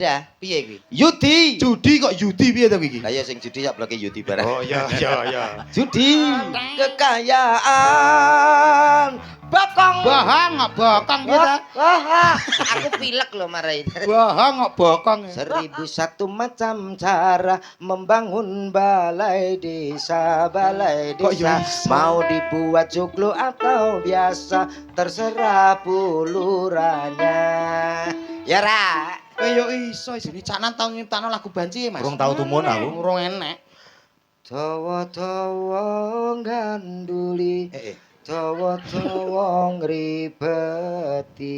Dah, piye kuwi? Yudi. Judi kok Yudi piye to iki? Lah ya sing judi sak bloke Yudi barang. Oh iya. Judi kekayaan bokong. Bohong kok bokong piye to? Wah, aku pilek lho marai. Bohong kok bokong. 1001 macam cara membangun balai desa, Kok ya iso? mau dibuat joglo atau biasa terserah pulurannya. Ya ra. Yo iso isine canan tau nyiptakno lagu banci Mas. Urung tau tumun aku. Urung enek. Dawa-dawa ganduli, dawa-dawa ngribeti.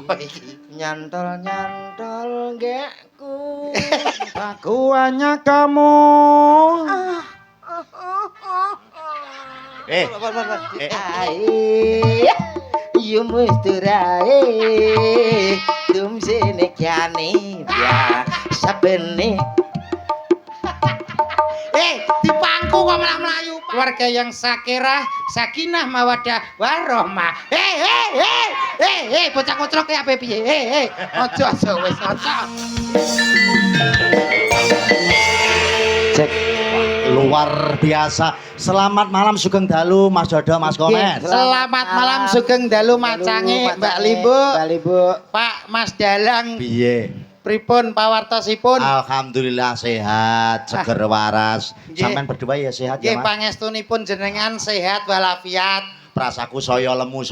Apa iki? Nyantol-nyantol gekku. Aku hanya kamu. Ai, yu musturae, tumsene kyane ya sabene. Dipangku kok malah melayu. Keluarga yang sakirah, sakinah, mawadah, warohmah. Bocah kocrok ya apa piye? Aja wis aja. Cek. Luar biasa. Selamat malam Sugeng Dalu Mas Dodo Mas Komen. Selamat malam Sugeng Dalu macange Mbak Limbu. Mbak Limbu. Pak Mas Dalang. Piye? Pripun pawartosipun? Alhamdulillah sehat, seger waras. Nggih. Sampeyan berdua ya sehat Nggih ya Mas. pangestunipun jenengan sehat walafiat. Prasaku saya lemu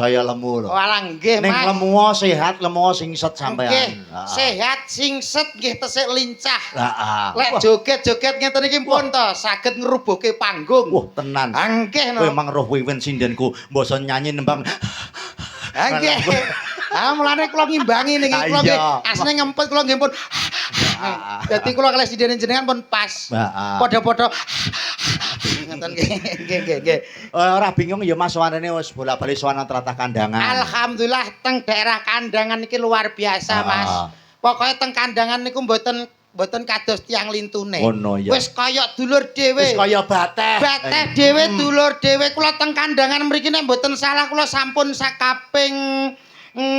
lho. Walah nggih Ning Mas. lemuo sehat, lemuo singset Nggih, sampean. sehat singset nggih tesih lincah. Heeh. Lek joget-joget ngeten iki pun to saged ngrubuhke panggung. Wah, tenan. Nggih Kowe no. emang roh wiwin sindenku, mbasa nyanyi nembang. Nggih. Mulane kula ngimbangi niki kula nggih asline ngempet kula nggih pun. Dadi kula kalih sidene jenengan pun pas. Heeh. Padha-padha ngoten nggih. Nggih. Ora bingung ya Mas warene wis bola-bali sowan tlatah kandangan. Alhamdulillah teng daerah kandangan niki luar biasa Mas. Pokoke teng kandangan niku mboten kados tiyang lintune. Ngono ya. Wis kaya dulur dhewe. Wis kaya bateh. Bateh dhewe dulur dhewe kula teng kandangan mriki nek mboten salah kula sampun sakaping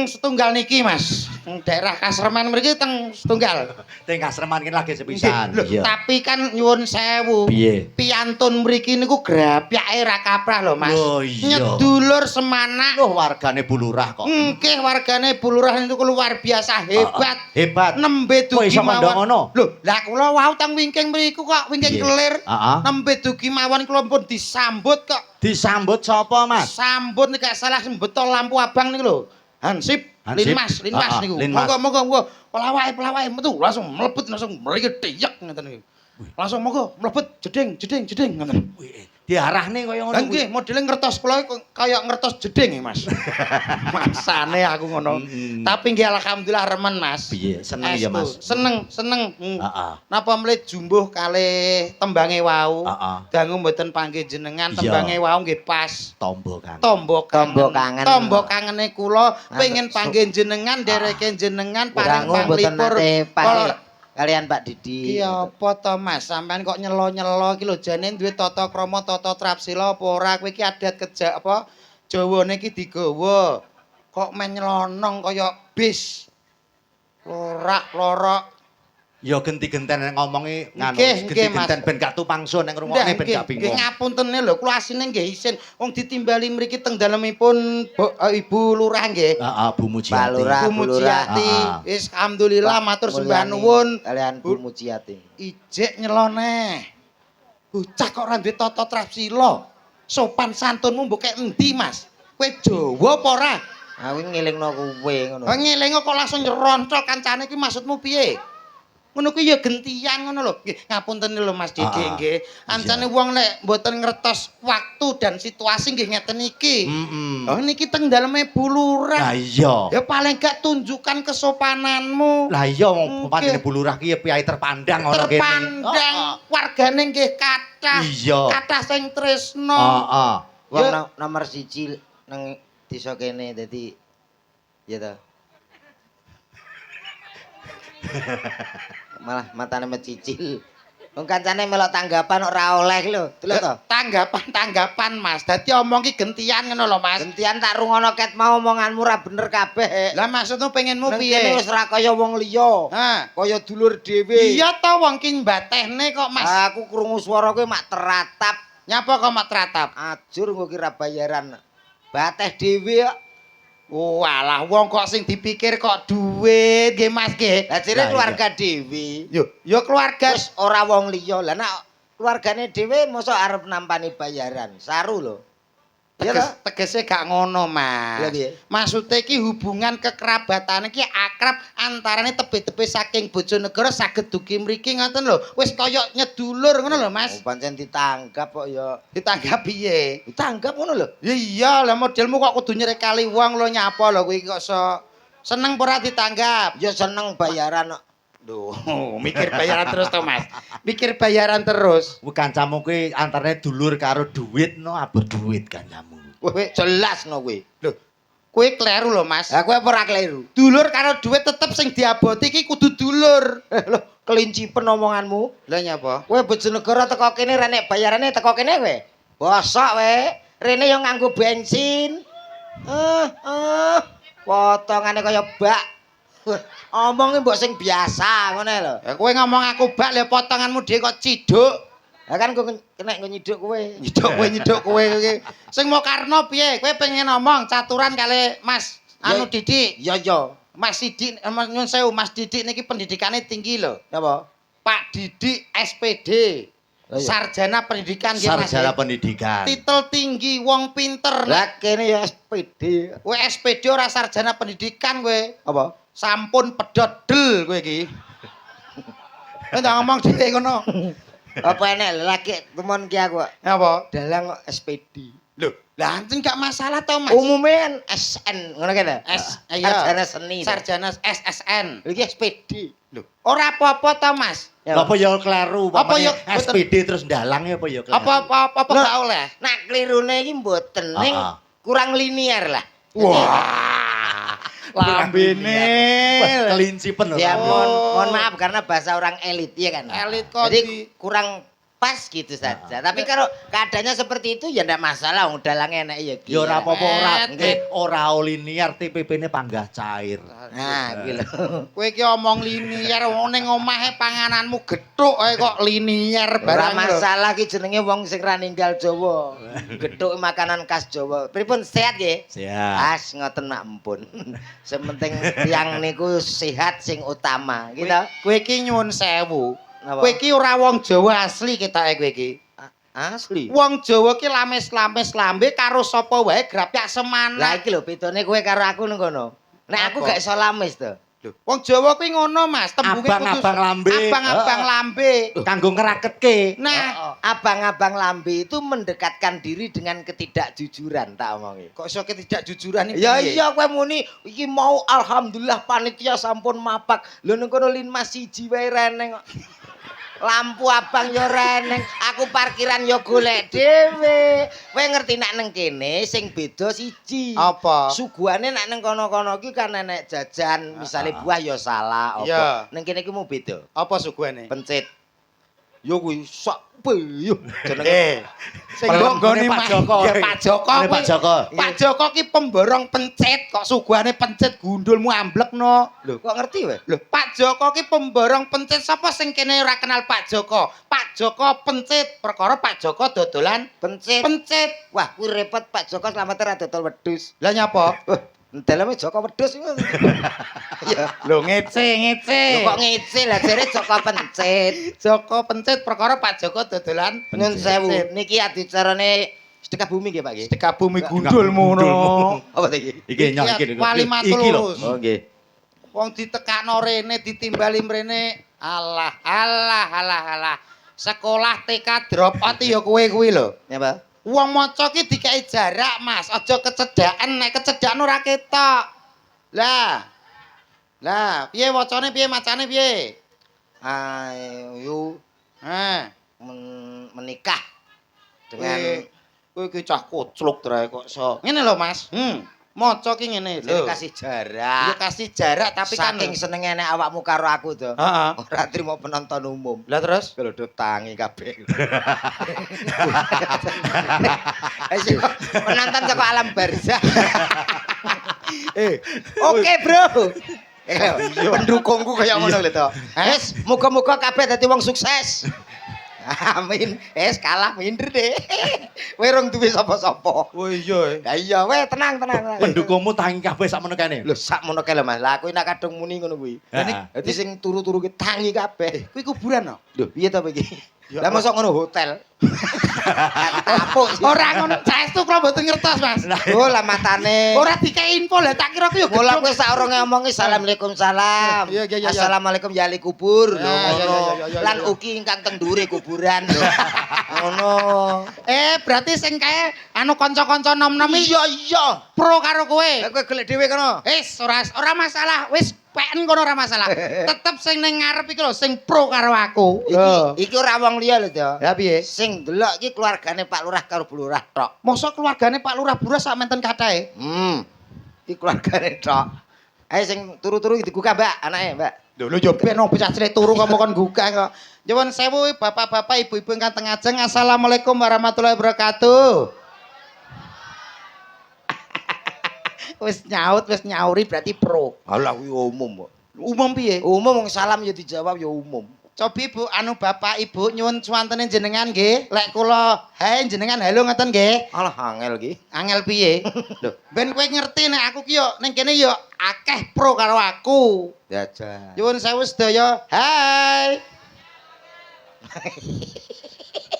setunggal niki Mas. Daerah Kasreman mriki teng setunggal. Teng kasreman ki lagi sepisan. Lho, Iya. tapi kan nyuwun sewu. Piye? Piyantun mriki niku grapyake ra kaprah lho Mas. Oh, iya. Nyedulur semanak. Loh wargane Bulurah kok. Nggih wargane Bulurah niku luar biasa hebat. Hebat. Nembe Kok dugi iso kandha ngono? Lho, lah kula wau teng wingking mriku kok wingking Piye? kelir. Heeh. Nembe dugi mawon kula pun disambut kok. Disambut sapa Mas? Sambut nek gak salah mbetol lampu abang niku lho. Hansip, Hansip? Linmas niku. Linmas. Monggo pelawake metu langsung mlebet langsung mriki tiyek ngoten niku. Langsung monggo mlebet jeding ngoten. Wih, diarahne kaya ngono. Lah nggih modele ngertos kula kaya ngertos jeding Mas. Masane aku ngono. Tapi nggih alhamdulillah remen Mas. Piye? Seneng ya Mas. Seneng. Heeh. Napa mlih jumbuh kalih tembange wau. Heeh. Dangu mboten panggih jenengan Iya. tembange wau nggih pas. Tombo kan. Tombo kangen. Tombo kangene kula pengen panggih jenengan dereke jenengan paring Dangu mboten panglipur. nate panggih Kala- kalian Pak Didi. Ki apa to Mas, sampean kok nyelo-nyelo iki lho jane duwe tata krama tata trapsila apa ora kowe iki adat kejak apa Jawane iki digawa. Kok men nyelonong kaya bis. Lorak-lorok. Ya genti-genten ngomongi nganu, Nggih, Mas. genti-genten ben gak tupangsun ning rungokne ben gak bingung. Nggih ngapuntene lho, kula asine nggih isin wong ditimbali mriki teng dalemipun Ibu Lurah nggih. Heeh, Bu Mujiati. Pak Lurah. Bu Mujiati. Ah. Wis alhamdulillah matur sembah Mulyani nuwun. kalian Bu Mujiati. Ijek nyelone. Bocah kok ora duwe tata trapsila. Sopan santunmu mbok kek endi, Mas? Kowe Jawa apa ora? Aku ngelingno kowe ngono. Ngelingo kok langsung nyerontol kancane iki maksudmu piye? Ngono kuwi ya gentian ngono lho. Nggih, ngapunten lho Mas Didi nggih. Ancane wong nek mboten ngertos waktu dan situasi nggih ngeten iki. Oh niki teng daleme Lah Bulurah. iya. Ya paling gak tunjukkan kesopananmu. Lah iya wong Nggih. pancene Bulurah ki ya piyai terpandang ngono kene. Terpandang wargane nggih kathah. Iya. Kathah sing tresno. Heeh. Wong Ya. nomor 1 nang desa kene dadi ya ta. Malah matane mecicil. Wong kancane melok tanggapan ora oleh lho. Delok to. Tanggapan Mas. Dadi omong ki gentian ngono lho Mas. Gentian tak rungono ket mau omonganmu ora bener kabeh. Lah maksudmu pengenmu Nang kene piye? wis ora kaya wong liya. Ha. Kaya dulur dhewe. Iya to wong ki mbatehne kok Mas. Aku krungu swara kowe mak teratap. Nyapa kok mak teratap? Ajur engko kira bayaran. Bateh dhewe kok. Walah wong kok sing dipikir kok duit nggih Mas nggih. Lah jere keluarga dhewe. Yo keluarga Wis ora wong liya. Lah nek keluargane dhewe mosok arep nampani bayaran. Saru lho. Iya ta? tegese gak ngono Lah Mas. piye? Maksude iki hubungan kekerabatan iki akrab antarane tebe-tebe saking Bojonegoro saged dugi mriki ngoten lho. Wis kaya nyedulur ngono lho Mas. Oh, pancen ditanggap kok ya. Ditanggap piye? Ditanggap ngono lho. Ya iya lah modelmu kok kudu nyrekali wong lho nyapa lho kuwi kok seneng ora ditanggap. Ya seneng bayaran kok. Duh, mikir bayaran terus to Mas. Mikir bayaran terus. Kuwi kancamu kuwi antarane dulur karo duit no abot duit kancamu. Kowe Jelas no kowe. lho. Kowe kleru lho Mas. Lah kowe apa ora kleru? Dulur karo duit tetep sing diaboti iki kudu dulur. Lho, kelincipen omonganmu. Lah nyapa? Kowe Bojonegoro teko kene ra nek bayarane teko kene kowe. Bosok kowe. Rene yo nganggo bensin. Potongane kaya bak. Omongnya mbok sing biasa ngono lho. Ya kowe ngomong aku bak le potonganmu dhewe kok ciduk. Lah kan kok kena nyiduk kowe. Nyiduk kowe iki. Sing mau karno piye? Kowe pengen ngomong caturan kali Mas anu Ya, Didik. Ya ya. Mas Didik nyun sewu Mas Didik niki pendidikannya tinggi lho. Napa? Pak Didik SPD. Oh, iya. Sarjana pendidikan nggih Mas. Sarjana pendidikan. Titel tinggi wong pinter. Lah kene ya SPD. Kowe SPD ora sarjana pendidikan kowe. Apa? Sampun pedhot del kowe iki. Kowe ndak ngomong dhewe ngono. Apa enek lagi temen ki aku kok. Apa? Dalang kok SPD. Lho, lah anjen gak masalah to Mas. Umume kan SN ngono kene. Iya. Sarjana seni. Sarjana SSN. Iki SPD. Lho, ora apa-apa to Mas. Ya. Apa ya kleru? Apa ya, SPD terus ndalang ya apa ya kleru? Apa Loh, gak oleh? Nak klirune iki mboten ning kurang linier lah. Wah. Lambene. Wah, kelincipen lho. Ya Lambene. mohon maaf karena bahasa orang elit ya kan. Elit kok Jadi kurang pas gitu saja. Tapi kalau keadaannya seperti itu ya ndak masalah wong dalange enek ya. Ya ora apa-apa ora. Nggih. Ora linear TPP-ne panggah cair. Nah, kuwi lho. Kowe iki omong linier wong ning omahe pangananmu gethuk ae kok linier Ora barang lho. masalah ki jenenge wong sing ra ninggal Jawa. Gethuk makanan khas Jawa. Pripun sehat nggih? Siap. As ngoten mak empun. Sementing tiyang niku sehat sing utama, gitu. Kowe iki nyuwun sewu. Napa? Kowe iki ora wong Jawa asli ketoke kowe iki. Asli. Wong Jawa ki lames-lames lambe karo sapa wae grapyak Lah semana. iki lho bedane kowe karo aku ning kono. Nek aku Apa? gak iso lamis to. Lho, wong Jawa kuwi ngono Mas, tembunge Abang-abang lambe. Abang-abang lambe. Kanggo ngeraketke. Nah, Abang-abang lambe itu mendekatkan diri dengan ketidakjujuran tak omongi. kok iso ketidakjujuran iki? Ya piye? iya kowe muni iki mau alhamdulillah panitia sampun mapak. Lho ning kono Linmas 1 wae reneng kok. Lampu abang yo reneng, aku parkiran yo golek dhewe. Kowe ngerti nek nang kene sing beda siji. Apa? Suguhane nek nang kono-kono iki kan enek jajan, misale buah yo salah Iya. apa. Nang kene iki mau beda. Apa suguhane? Pencit. Yo kuwi sak yo jenenge. Eh, sing Pelem nggone Pak Joko. Ya Pak Joko. Ini Pak kuwi. Joko. Pak Joko ki pemborong pencit kok suguhane pencit gundulmu amblekno. Lho, kok ngerti wae? Lho, Pak Joko ki pemborong pencit sapa sing kene ora kenal Pak Joko? Pak Joko pencit perkara Pak Joko dodolan Pencit. pencit. Wah, kuwi repot Pak Joko selamat ra dodol wedhus. Lah nyapa? Dalamnya Joko wedhus iku. Ya. Lho ngece. Lho kok ngece lah jare Joko pencit. Joko pencit perkara Pak Joko dodolan Nyun sewu, niki adicarane sedekah bumi nggih Pak nggih. sedekah bumi gundulmu no. Apa iki? Iki nyok iki. Wali matur Iki lho. lurus. Oh nggih. Wong ditekakno rene ditimbali mrene. Alah. Sekolah TK drop out ya kowe kuwi lho. Napa? Wong maca ki dikei jarak, Mas. Aja kecedhaken, nek kecedhakan ora ketok. Lah, piye wacane piye macane piye? Ayo Kowe menikah dengan kowe iki cah kocluk trae kok iso. Ngene lho, Mas. Maca ki ngene Jadi lho. kasih Ya jarak. kasih jarak tapi kan Saking senenge nek awakmu karo aku to. Heeh. Ora trimo penonton umum. Lah terus Kalau do tangi kabeh. Penonton saka alam barzah. Oke, Bro. Pendukungku kaya ngono lho to. Wes, muga-muga kabeh dadi wong sukses. Amin. Kalah minder deh. Kowe rong duwe sapa-sapa. Oh iya. Ya iya, weh tenang. Pendukungmu tangi kabeh sakmono kene. Lho sakmono kae lho Mas. Lah aku nek kadung muni ngono kuwi. Heeh. Dadi sing turu-turu ki tangi kabeh. Kuwi kuburan no? Lho piye to iki? Ya Lah mosok ngono hotel. Apuk sih. Ora ngono, saestu kula mboten ngertos, Mas. Oh lah matane. Ora dikei info lah, tak kira ku yo Mula kowe sak urunge ngomongi assalamualaikum salam. Iya, iya, iya. Assalamualaikum ya ahli kubur. Lho Ya, ya, ngono. ya, ya, ya, Lan ya. ugi ingkang teng ndure kuburan lho. Ngono. Berarti sing kae anu kanca-kanca nom-nom iki Iya. pro karo kowe. Lah kowe gelek dhewe kono. Ora masalah. Wis peken kono ora masalah. Tetep sing ning ngarep iki lho sing pro karo aku. Iki ora wong liya lho, To. Ya piye? Sing delok iki keluargane Pak Lurah karo Bu Lurah tok. Mosok keluargane Pak Lurah Burah sak menten kathahe. Iki keluargane tok. Ayo sing turu-turu iki digugah, Mbak, anake, Mbak. Lho yo ben bocah cilik turu kok kon gugah kok. Nyuwun sewu bapak-bapak, ibu-ibu ingkang teng ajeng. Assalamualaikum warahmatullahi wabarakatuh. Wis nyauri berarti pro. Alah kuwi umum kok. Umum piye? Umum wong salam ya dijawab ya umum. Cobi Bu, anu Bapak Ibu nyuwun suwantene jenengan nggih. Lek kula hae jenengan halo ngoten nggih. Alah angel iki. Angel piye? Lho, ben kowe ngerti nek aku ki yo ning kene yo akeh pro karo aku. Jajan. Nyuwun sewu sedaya. Hai.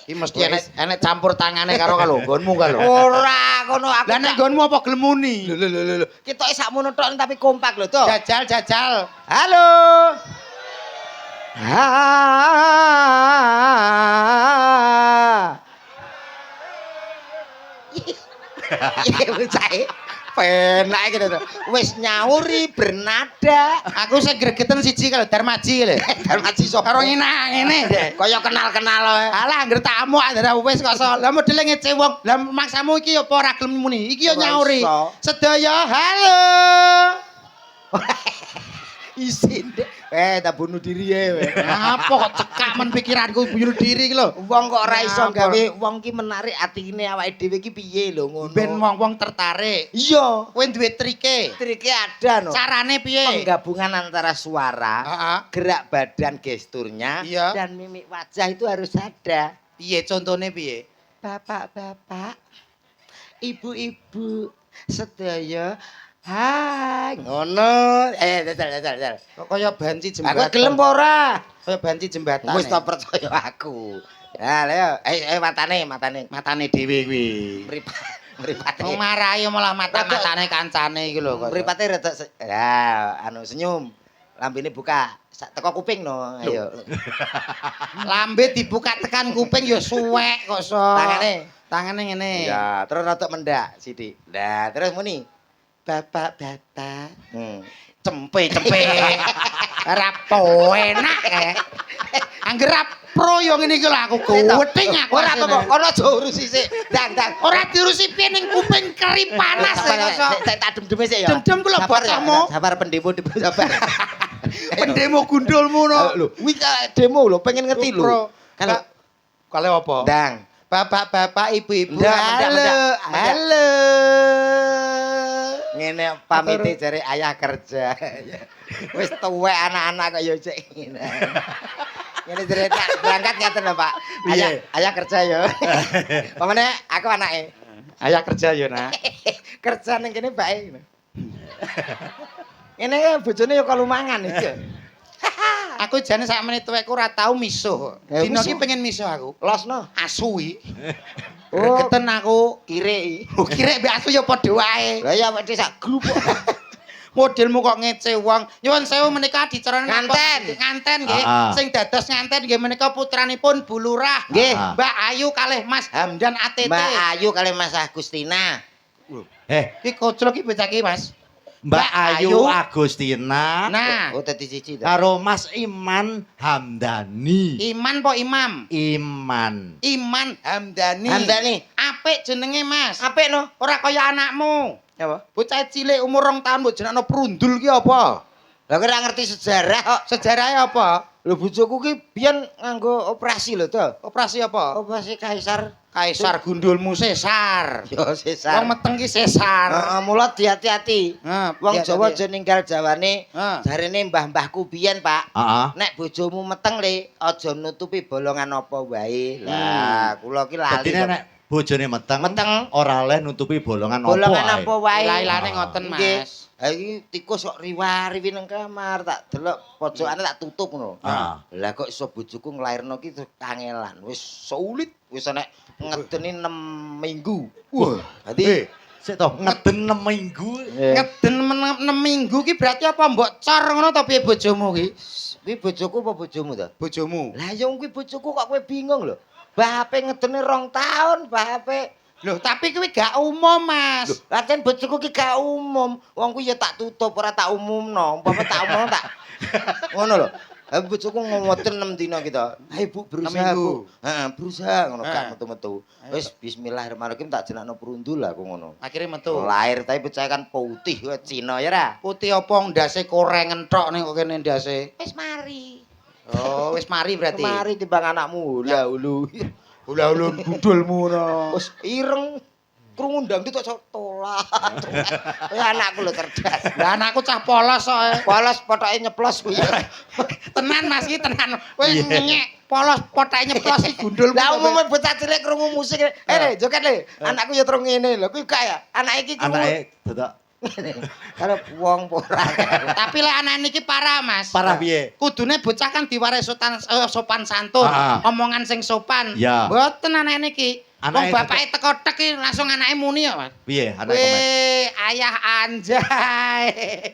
Iki mesti enek campur tangane karo nggonmu ka lho. Ora kono aku. Lah nek nggonmu apa gelem muni? Lho. Ketoke sakmono tok tapi kompak lho, To. Jajal. Halo. Iya bocahe. Penak iki to. Wis nyauri bernada. Aku sing gregeten siji karo Darmaji lho. Darmaji sapa? Karo ngene. Kaya kenal-kenal wae. Alah anggere tamu ada wis kok so. Lah modele ngece wong. Lah maksamu iki apa ora gelem muni? Iki yo Ora nyauri. iso. Sedaya halo. Isin dek. Tak bunuh diri ya. Apa kok cekak men pikiranku bunuh diri iki lho. Wong kok ora iso Ngapur. gawe wong ki menarik atine awake dhewe ki piye lho ngono. Ben wong-wong tertarik. Iya. Kowe duwe trike. Trike ada no. Carane piye? Penggabungan antara suara, Heeh. gerak badan gesturnya, Iya. dan mimik wajah itu harus ada. Piye contone piye? Bapak-bapak, ibu-ibu, sedaya. Hai, ngono. Dal. Kok kaya banci Aku jembatan. gelem apa ora? Kaya banci jembatan. Wis tak percaya aku. Ya, ayo matane. matane dhewe kuwi. Mripate. Wong marahi malah mata-matane kancane iki lho kok. Mripate rada ya, anu senyum. Lambene buka. Teko kuping no. Ayo. Lambe dibuka tekan kuping ya suwek kok so. Tangane ngene. Ya, terus rada mendak sithik. Nah, terus muni. Bapak-bapak. Cempe. Rapo enak Angger pro yo ngene iki lho aku kuweting aku. Ora apa-apa, kono aja urusi sik. Dang. Ora diurusi piye ning kuping keri panas kok. Tak dem-deme sik ya. Dem-dem ku lho bocomu. Sabar pendemo sabar. Pendemo gundulmu no. Lho, kuwi demo lho, pengen ngerti lho. Kalau apa? Dang. Bapak-bapak, ibu-ibu. Mendak. Halo. Ngene pamite jare ayah kerja. Wis tuwek anak-anak kok ya cek ngene. Ngene jare tak berangkat ngaten lho, Pak. Ayah kerja ya. Pamane aku anake. Ayah kerja yo, Nak. Kerja ning kene bae. Ngene bojone ya kalumangan iki. Aku jane sak menit tuwekku ora tau misuh. Dino iki pengen misuh aku. Losno. Asu iki. Oh, Gregeten aku. kirek. Kirek mbek asu ya padha wae. Lah ya wedhe sak grup. Modelmu kok ngece wong. Nyuwun sewu menika dicarane nganten nggih. Ah. Sing dados nganten nggih menika putranipun Bu Lurah. Nggih. Mbak Ayu kalih Mas Hamdan ATT. Mbak Ayu kali Mas Agustina. Iki koclok iki bocah iki, Mas. Mbak Ayu Agustina Nah, Oh, dadi siji to. karo Mas Iman Hamdani. Iman po Imam. Iman. Iman Hamdani. Hamdani. Apik jenenge, Mas. Apik no. Ora kaya anakmu. Apa? Bocah cilik umur 2 tahun mbok jenakno prundul ki apa? Lah kowe ora ngerti sejarah kok. Sejarahnya apa? Lho bojoku ki biyen nganggo operasi lho to. Operasi apa? Operasi kaisar. Kaisar gundulmu sesar. Yo sesar. Wong meteng ki sesar. Heeh, mula hati-hati. Nah, Wong hati-hati. Jawa aja ninggal Jawane. Heeh. Jarene mbah-mbahku biyen, Pak. Heeh. Nek bojomu meteng le, aja nutupi bolongan apa wae. Lah, kula ki lali. Dadine kok. nek bojone meteng, Meteng. ora oleh nutupi bolongan Bolongan apa apa wae. Lailane ngoten, Nggih. Mas. Ha iki tikus kok riwa-riwi nang kamar, tak delok pojokane tak tutup ngono. Ah. Lah kok iso bojoku nglairno ki kangelan. Wis sulit, wis nek ngedeni 6 minggu. Wah, dadi Sik to, ngeden 6 minggu. Ngeden 6 minggu ki berarti apa mbok cor ngono to piye bojomu ki? kuwi bojoku apa bojomu to? Bojomu. Lah ya kuwi bojoku kok kowe bingung lho. Bape ngedene 2 tahun, bape. Loh, tapi kuwi gak umum, Mas. Latihan bojoku ki gak umum. Wong kuwi ya tak tutup ora tak umumno. Umpama tak umumno tak ngono lho. Ha bojoku ngomoten 6 dina kita. Hai Bu, berusaha minggu. Bu. Heeh, berusaha ngono Heeh. gak metu-metu. Wis bismillahirrahmanirrahim tak jenakno perundul aku ngono. Akhirnya metu. Lahir tapi percaya kan putih kowe Cina ya ra. Putih apa ndase korengen tok ning kok kene ndase. Wis mari. Oh, wis mari berarti. Mari timbang anakmu. Lah ulu. Ula-ulun gudulmu no. Wis ireng krungu ndang itu kok tolak. Ya anakku lho cerdas. Lah anakku cah polos kok. Polos potoke nyeplos kuwi. Tenan Mas iki tenan. Kowe nyek polos potoke nyeplos iki gundulmu. Lah umume bocah cilik krungu musik. Le, joget le. Anakku ya terus ngene lho. Kuwi gak ya. Anak iki krungu. Anake dadak Karo wong ora. Tapi lek anak niki parah, Mas. parah piye? Kudune bocah kan diwaris sopan santun, Ah. omongan sing sopan. Ya. Mboten anak niki. Wong Anake bapake teko tek iki langsung anake muni kok, Mas. Piye anake komen? Weh, ayah anjay.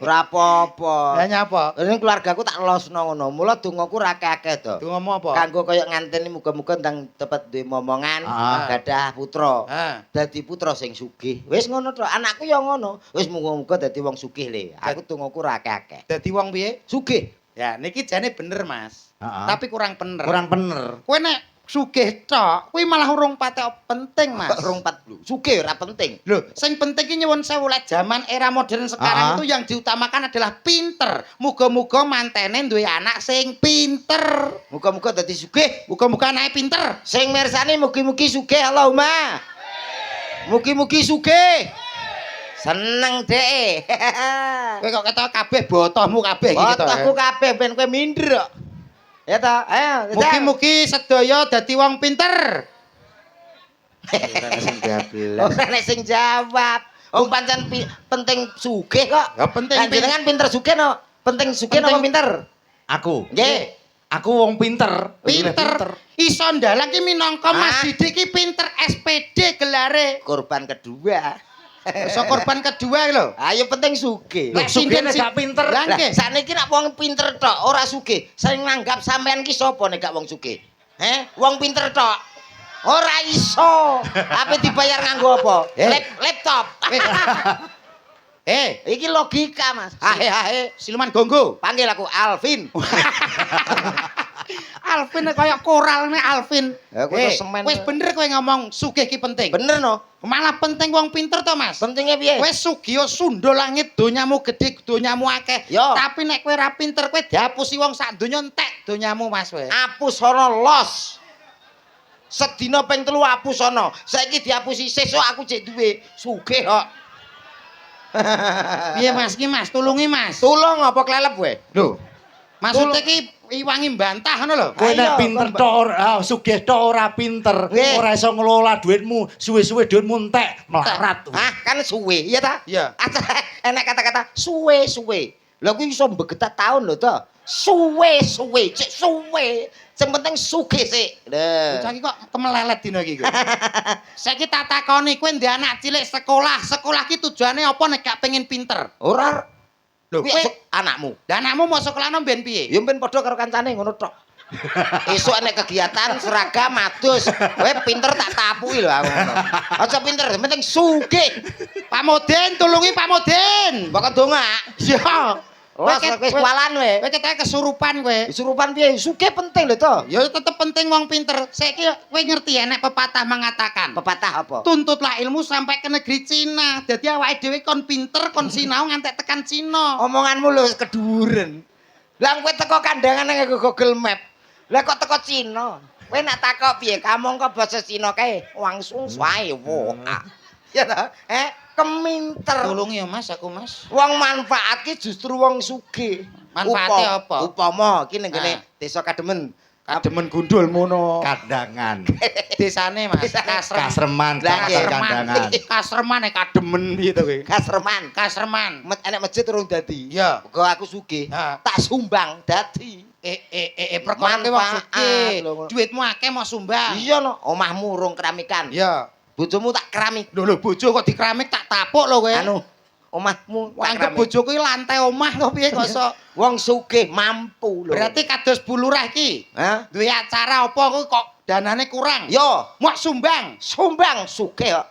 Ora apa-apa. Lah nyapa? Ini keluargaku tak losno ngono. Mula dongaku ra akeh to. Tuh ngomong apa? Kanggo kaya nganteni muga-muga ndang dapat duwe momongan, Ah. gadah putra. Ah. Dadi putra sing sugih. Wis ngono tok. Anakku ya ngono. Wis muga-muga dadi wong sugih le. Aku dongaku ra akeh. Dadi wong piye? Sugih. Ya, niki jane bener, Mas. Heeh. Tapi kurang bener. Kurang bener. Kowe nek sugih tok, kuwi malah urung patek penting, Mas. Rong pat lho. Sugih ora penting. Loh, sing penting ki nyuwun sewu lek zaman era modern sekarang Ah. itu yang diutamakan adalah pinter. Muga-muga mantene duwe anak sing pinter. Muga-muga dadi sugih. Muga-muga anake pinter. Sing mirsani mugi-mugi sugih Allahumma. Mugi-mugi sugih. Seneng dek. Kowe kok ketok kabeh botohmu kabeh iki to. Botohku kabeh ben kowe minder kok. Ya ta, ayo. Mugi-mugi sedaya dadi wong pinter. Ora nek sing jawab. Oh pancen penting sugih kok. Ya penting Panjenengan pinter sugih no. Penting sugih napa pinter? Aku. Nggih. Aku wong pinter. pinter. Iso ndalang ki minangka Mas Ah. Didik ki pinter SPD gelare. Korban kedua. Iso korban kedua lho. Ayo penting sugih. Lek Sugih sinden nek gak pinter. Lah Lah nggih. sakniki nek wong pinter tok ora sugih. Sing nanggap sampean ki sapa nek gak wong sugih? Wong pinter tok. Ora iso. Apa dibayar nganggo apa? Laptop. Iki logika, Mas. Hahe. Siluman gonggo. Panggil aku Alvin. Alvin kaya koral nek Alvin. Ya, kowe semen. Wis bener kowe ngomong sugih ki penting. Bener no? Malah penting wong pinter to, Mas. Pentingnya piye? Wis sugih sundul langit donyamu gedhe donyamu akeh. Yo. Tapi nek kowe ora pinter kowe dihapusi wong sak donya entek donyamu, Mas kowe. Apus ana los. Sedina ping 3 apus ana. Saiki diapusi sesuk aku cek duwe. Sugih kok. Piye Mas ki, Mas? Tulungi, Mas. Tulung apa klelep kowe? Lho. Maksudnya ki iwangi bantah ngono lho. Kowe nek Ayo, pinter Mbak. tok ora sugih tok ora pinter, Nggih. ora iso ngelola duitmu, suwe-suwe duitmu entek, melarat. Ah, kan suwe, iya ta? Iya. Enek kata-kata suwe-suwe. Lha kuwi iso mbegetak taun lho to. Suwe-suwe, cek suwe. Sing penting sugih sik. Bocah Lho. iki kok kemelelet dina iki kowe. Saiki tak takoni kowe ndek anak cilik sekolah. Sekolah ki tujuane apa nek gak pengen pinter? Ora Lho, kuwi kowe anakmu. lah anakmu mau sekolahno mben piye? Ya ben padha karo kancane ngono tok. Esuk enek kegiatan seragam adus. Kowe pinter tak tapuki lho aku ngono. Aja pinter, yang penting sugih. Pak Modin, tulungi Pak Modin. Bakal dongak. Ya. Wes wis walan we. Kowe ketoke kesurupan kowe. Surupan piye? Sugih penting lho to. Ya tetep penting wong pinter. Saiki kowe ngerti enek pepatah mengatakan, Pepatah apa? tuntutlah ilmu sampai ke negeri Cina. Dadi awake dhewe kon pinter, kon sinau ngantek tekan Cina. Omonganmu lho wis keduren. Lah kowe teko kandangan nang Google Map. Lah kok teko Cina? Kowe nak takok piye? Kamu kok basa Cina kae langsung wae wo. Ya ta? Keminter. Tolong ya Mas, aku Mas. Wong manfaat ki justru wong sugih. Manfaate apa? Upama ki ning gene Desa Kademen. Kademen gundul mono. Kandangan. Desane Mas, Kasreman, Lah, pasar kandangan. Kasreman Kademen piye to kowe? Kasreman. Kasreman. Enek masjid urung dadi. Ya. Mugo aku sugih. Ha. Tak sumbang dadi. Perkara kowe wong Manfaat sugih. lho. Duitmu akeh mau sumbang. Iya no, omahmu urung keramikan. Ya. Bojomu tak keramik. Lho bojo kok dikeramik tak tapuk lho kowe. Anu, omahmu tak anggap keramik. bojoku iki lantai omah to piye kok iso. Wong sugih mampu lho. Berarti kados bulurah iki. Hah? Duwe acara apa kok danane kurang? Yo, Mau sumbang. sumbang sugih kok.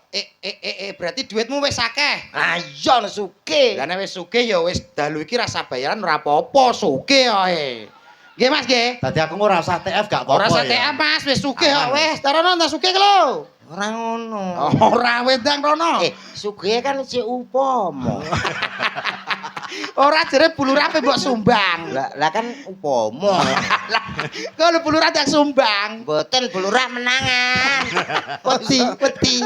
Berarti duitmu wis akeh. Ah iya no sugih. Lah nek wis sugih ya wis dalu iki rasa bayaran ora apa-apa, sugih ae. Nggih Mas nggih. Tadi aku ora usah TF gak apa-apa Ora usah ya. TF Mas, wis sugih kok Aman. wis. Tarono tak sugih ki lho. Ora ngono. Ora wedang rono. Sugih kan si upama. Ora jere bulurah pe mbok sumbang. Lah kan upama. Kok lho bulurah tak sumbang. Mboten bulurah menangan. Peti.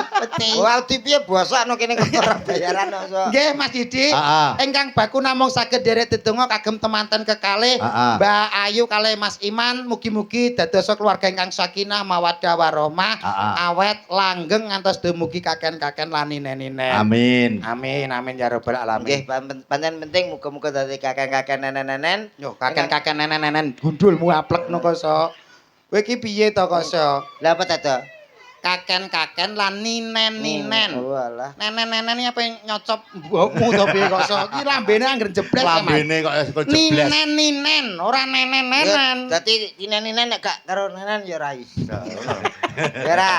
Waldi piye basakno kene kok bayaran kok. Nggih Mas Didi. Heeh. Ingkang baku namung saged derek dedonga kagem temanten kekalih Heeh. Mbak Ayu kalih Mas Iman mugi-mugi dadosa keluarga ingkang sakinah mawaddah warahmah Heeh. awet langgeng ngantos dumugi kaken-kaken lan ninen-ninen. Amin. Amin ya rabbal Nggih alamin. pancen penting muga-muga dadi kakek-kakek nenen-nenen. Yo kaken-kaken nenen-nenen gundulmu aplekno koso. Kowe iki piye to koso? Lah apa to? Kaken-kaken lan ninen-ninen. Walah. Nenen-nenen iki apa nyocop mbokmu to piye koso? Iki lambene angger jebles ya, Mas. Lambene kok jebles. Ninen-ninen, ora nenen-nenen. Dadi nenen-nenen nek gak karo nenen ya ora iso. Ya ora.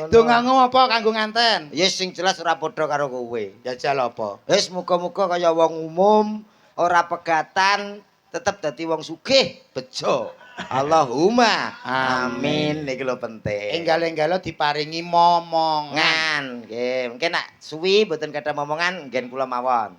Dongamu apa kanggo nganten? Ya sing jelas ora padha karo kowe. Jajal apa? Wis muga-muga kaya wong umum, ora pegatan, tetep dadi wong sugih, bejo. Allahumma amin iki lho penting. Enggal-enggalo diparingi momongan. Ngan, nggih. Mungkin nak suwi mboten kada momongan nggen kula mawon.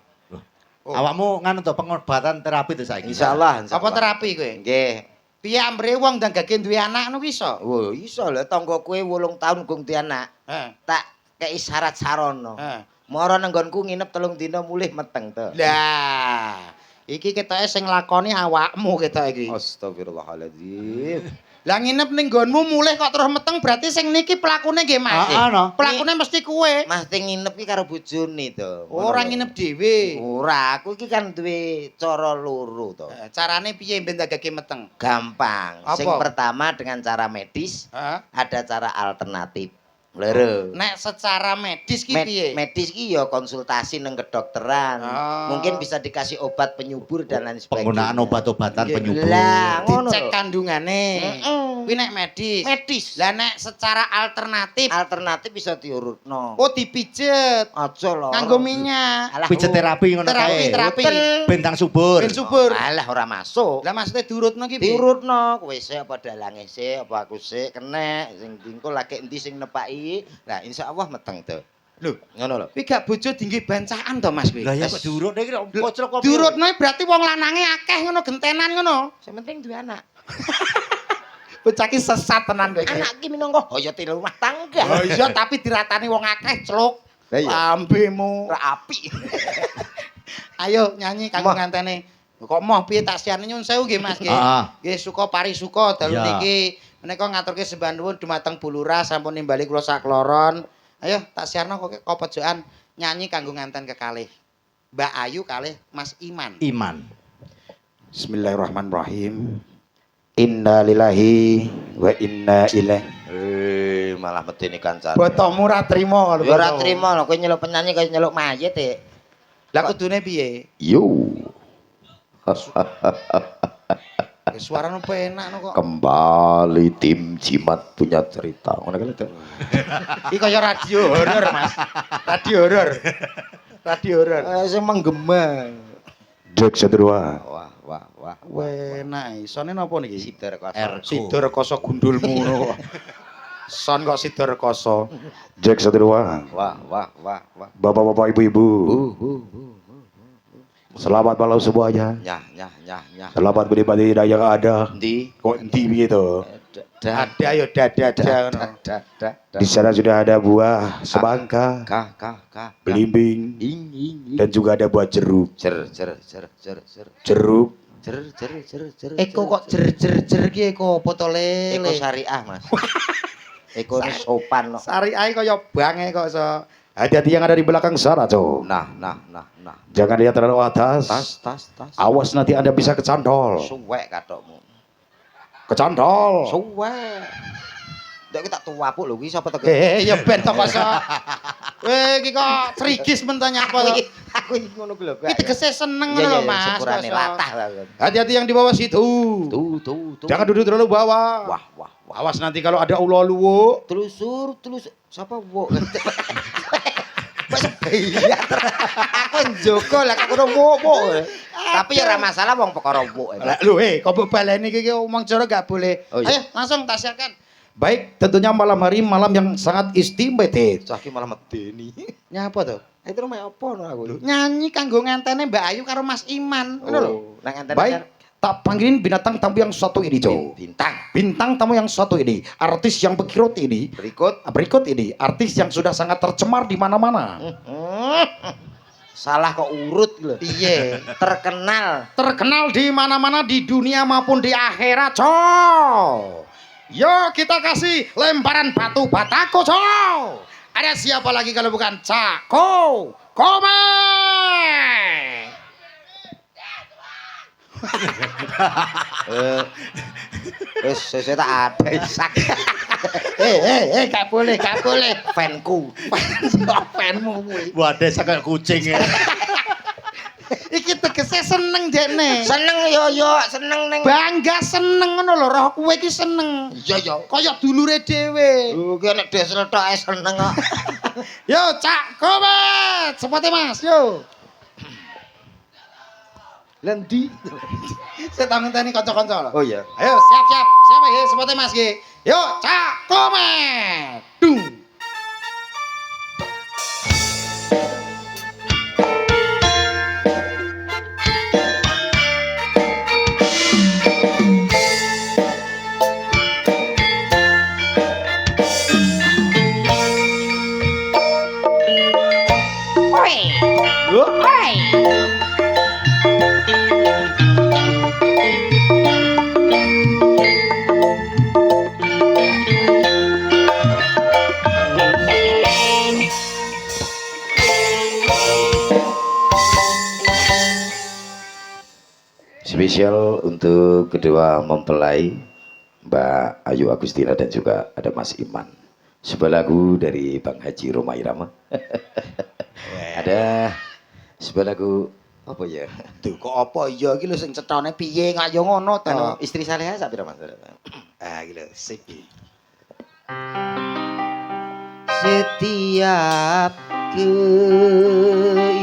Awakmu nganu to pengobatan terapi to saiki. Insyaallah. Apa terapi kowe? Nggih. Piye ambre wong ndangake duwe anak ngono iso? Oh, iso lho tangga kowe 8 taun gung duwe anak. Heeh. Tak kei syarat sarana. Heeh. Mara nang nggonku nginep 3 dina mulih meteng to. Lah, iki ketoke sing lakoni awakmu ketok iki. Astagfirullahaladzim. Lah nginep ning nggonmu mulih kok terus meteng berarti sing niki pelakune nggih Mas. Ah, no. Pelakune mesti kowe. Mas ting nginep ki karo bojone to. Ora nginep dhewe. Ora, aku iki kan duwe cara loro to. Carane piye ben ndagake meteng? Gampang. Apa? Sing pertama dengan cara medis, Heeh. ada cara alternatif. Loro. Nek secara medis ki piye? Medis ki ya konsultasi nang kedokteran. Oh. Mungkin bisa dikasih obat penyubur dan lain sebagainya. Penggunaan obat-obatan Nggih. penyubur. Lah, ngono Dicek lho. kandungane. Heeh. Kuwi nek medis. Medis. Lah nek secara alternatif, Alternatif bisa diurutno. oh dipijet Aja lho. nganggo minyak. Alah, Pijet terapi ngono kae. Terapi. Bentang subur. Ben subur. Alah ora masuk. Lah maksudnya diurutno ki piye? Diurutno, kowe sik apa dalange sik, apa aku sik kenek, sing dingko lagi endi sing nepaki. Lah insyaallah meteng to. Lho, Ngono lho. kuwi gak bojo dinggi bancaan to Mas kuwi. Lah ya kok diurut iki kok kocrok kok. Diurutno berarti wong lanange akeh ngono gentenan ngono. Sing penting duwe anak. Bocah ki sesat tenan kowe. Anak ki minangka hayate rumah tangga. Oh iya tapi diratani wong akeh celuk. Lah iya. Lambemu. Ora apik. Ayo nyanyi kanggo Moh. ngantene. Kok moh piye tak siane nyun sewu nggih Mas nggih. Heeh. Nggih suka parisuka dalu Ya. niki menika ngaturke sembah nuwun dumateng bulurah sampun nimbali kula sakloron. Ayo tak siarno kok pojokan nyanyi kanggo nganten kekalih. Mbak Ayu kalih Mas Iman. Iman. Bismillahirrahmanirrahim. Inna lillahi wa inna ilaihi. Malah medeni kancane. Botomu ora trimo kalau Ya ora trimo lho, kowe nyeluk penyanyi kaya nyeluk mayit e. Lah kudune piye? Yo. Suarane penak no kok. Kembali tim Jimat punya cerita. Ngono kan itu. Iki kaya radio horor, Mas. Radio horor. Radio horor. Sing menggema. Jack Sedrua. Wah, wah, wah. Enak. Sone napa niki? Sider koso. Sida rekoso gundulmu ngono kok. Son kok sida rekoso. Jack Sedrua. Wah, wah, wah, wah. Bapak-bapak, ibu-ibu. Selamat malam semuanya. Ya. Selamat menikmati yang ada. Di Kok enti begitu? Ada yo dada ngono. Di sana sudah ada buah semangka, belimbing, dan juga ada buah jeruk. Jeruk. Eko kok jer ki eko botole. Eko syariah, Mas. Eko ini sopan. Syariah kaya bange kok so. Hati-hati yang ada di belakang sana, Cok. Nah. Jangan lihat terlalu atas. Tas. Awas nanti Anda bisa kecantol. Suwek katokmu. Kecantol. Suwek. Ndek kita tua puk lho ki sapa to? Ya ben to kok so. Iki kok trigis mentanya apa to? Aku iki ngono ku lho. Iki tegese seneng ngono lho Mas. Syukurane latah lah. Hati-hati yang di bawah situ. Tuh. Jangan duduk terlalu bawah. Wah. Awas nanti kalau ada ulo luwo. Telusur. Sapa wo? Iya. Aku njogo lah aku wo. Tapi ya ora masalah wong perkara wo. Lah lho kok mbok baleni iki omong cara gak boleh. Oh, iya. Ayo langsung tak siapkan. Baik, tentunya malam hari malam yang sangat istimewa. Saiki malah medeni. Nyapa to? Itu rumah apa no aku? Nyanyi kanggo ngantene Mbak Ayu karo Mas Iman. Ngono lho. Nang nganteni. Baik, tak panggilin binatang tamu yang satu ini, Cok. Bintang tamu yang satu ini, artis yang bekirut ini. Berikut ini, artis yang sudah sangat tercemar di mana-mana. Salah kok urut lho. Iya, Terkenal di mana-mana di dunia maupun di akhirat, Cok. Yo, kita kasih lemparan batu batako, Cok. Ada siapa lagi kalau bukan Cako Komeng? Saya tak ada isak. Gak boleh. Fanku. Fanmu. Waduh, kayak kucing ya. Iki tegese seneng dekne. Seneng seneng ning. Bangga seneng ngono lho, roh kowe iki seneng. Iya. Kaya dulure dhewe. Ki nek desel tok seneng kok. Yo, Cak Komet, sepote Mas, yo. Lendi. Saya tak ngenteni kanca-kanca lho. Oh iya. Ayo, siap. Siapa ya sepote Mas ki? Yo, Cak Komet. Dung. Spesial untuk kedua mempelai Mbak Ayu Agustina dan juga ada Mas Iman. Sebuah lagu dari Bang Haji Roma Irama. Ada sebuah lagu apa ya? Duh, kok apa iya iki lho sing cethone piye ngayo ngono to. Anu, istri Saleha sak pira Mas? Ah, iki lho sik iki. Setiap keindahan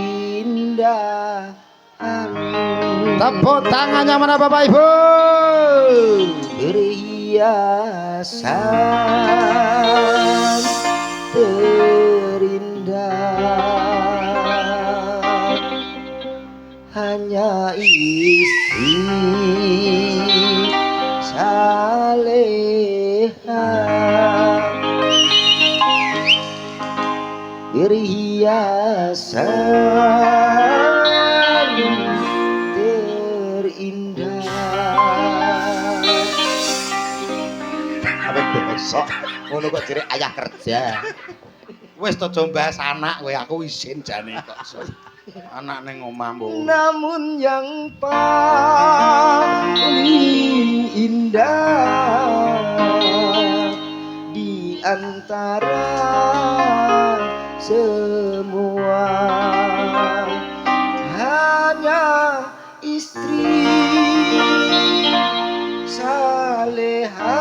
Tepuk tangannya mana Bapak Ibu? perhiasan terindah hanya istri saleha perhiasan terindah. Apa besok ngono kok jere ayah kerja. Wis to bahas anak kowe aku isin jane kok. Anak ning omah mbok. Namun yang paling indah di antara semua hanya istri saleha.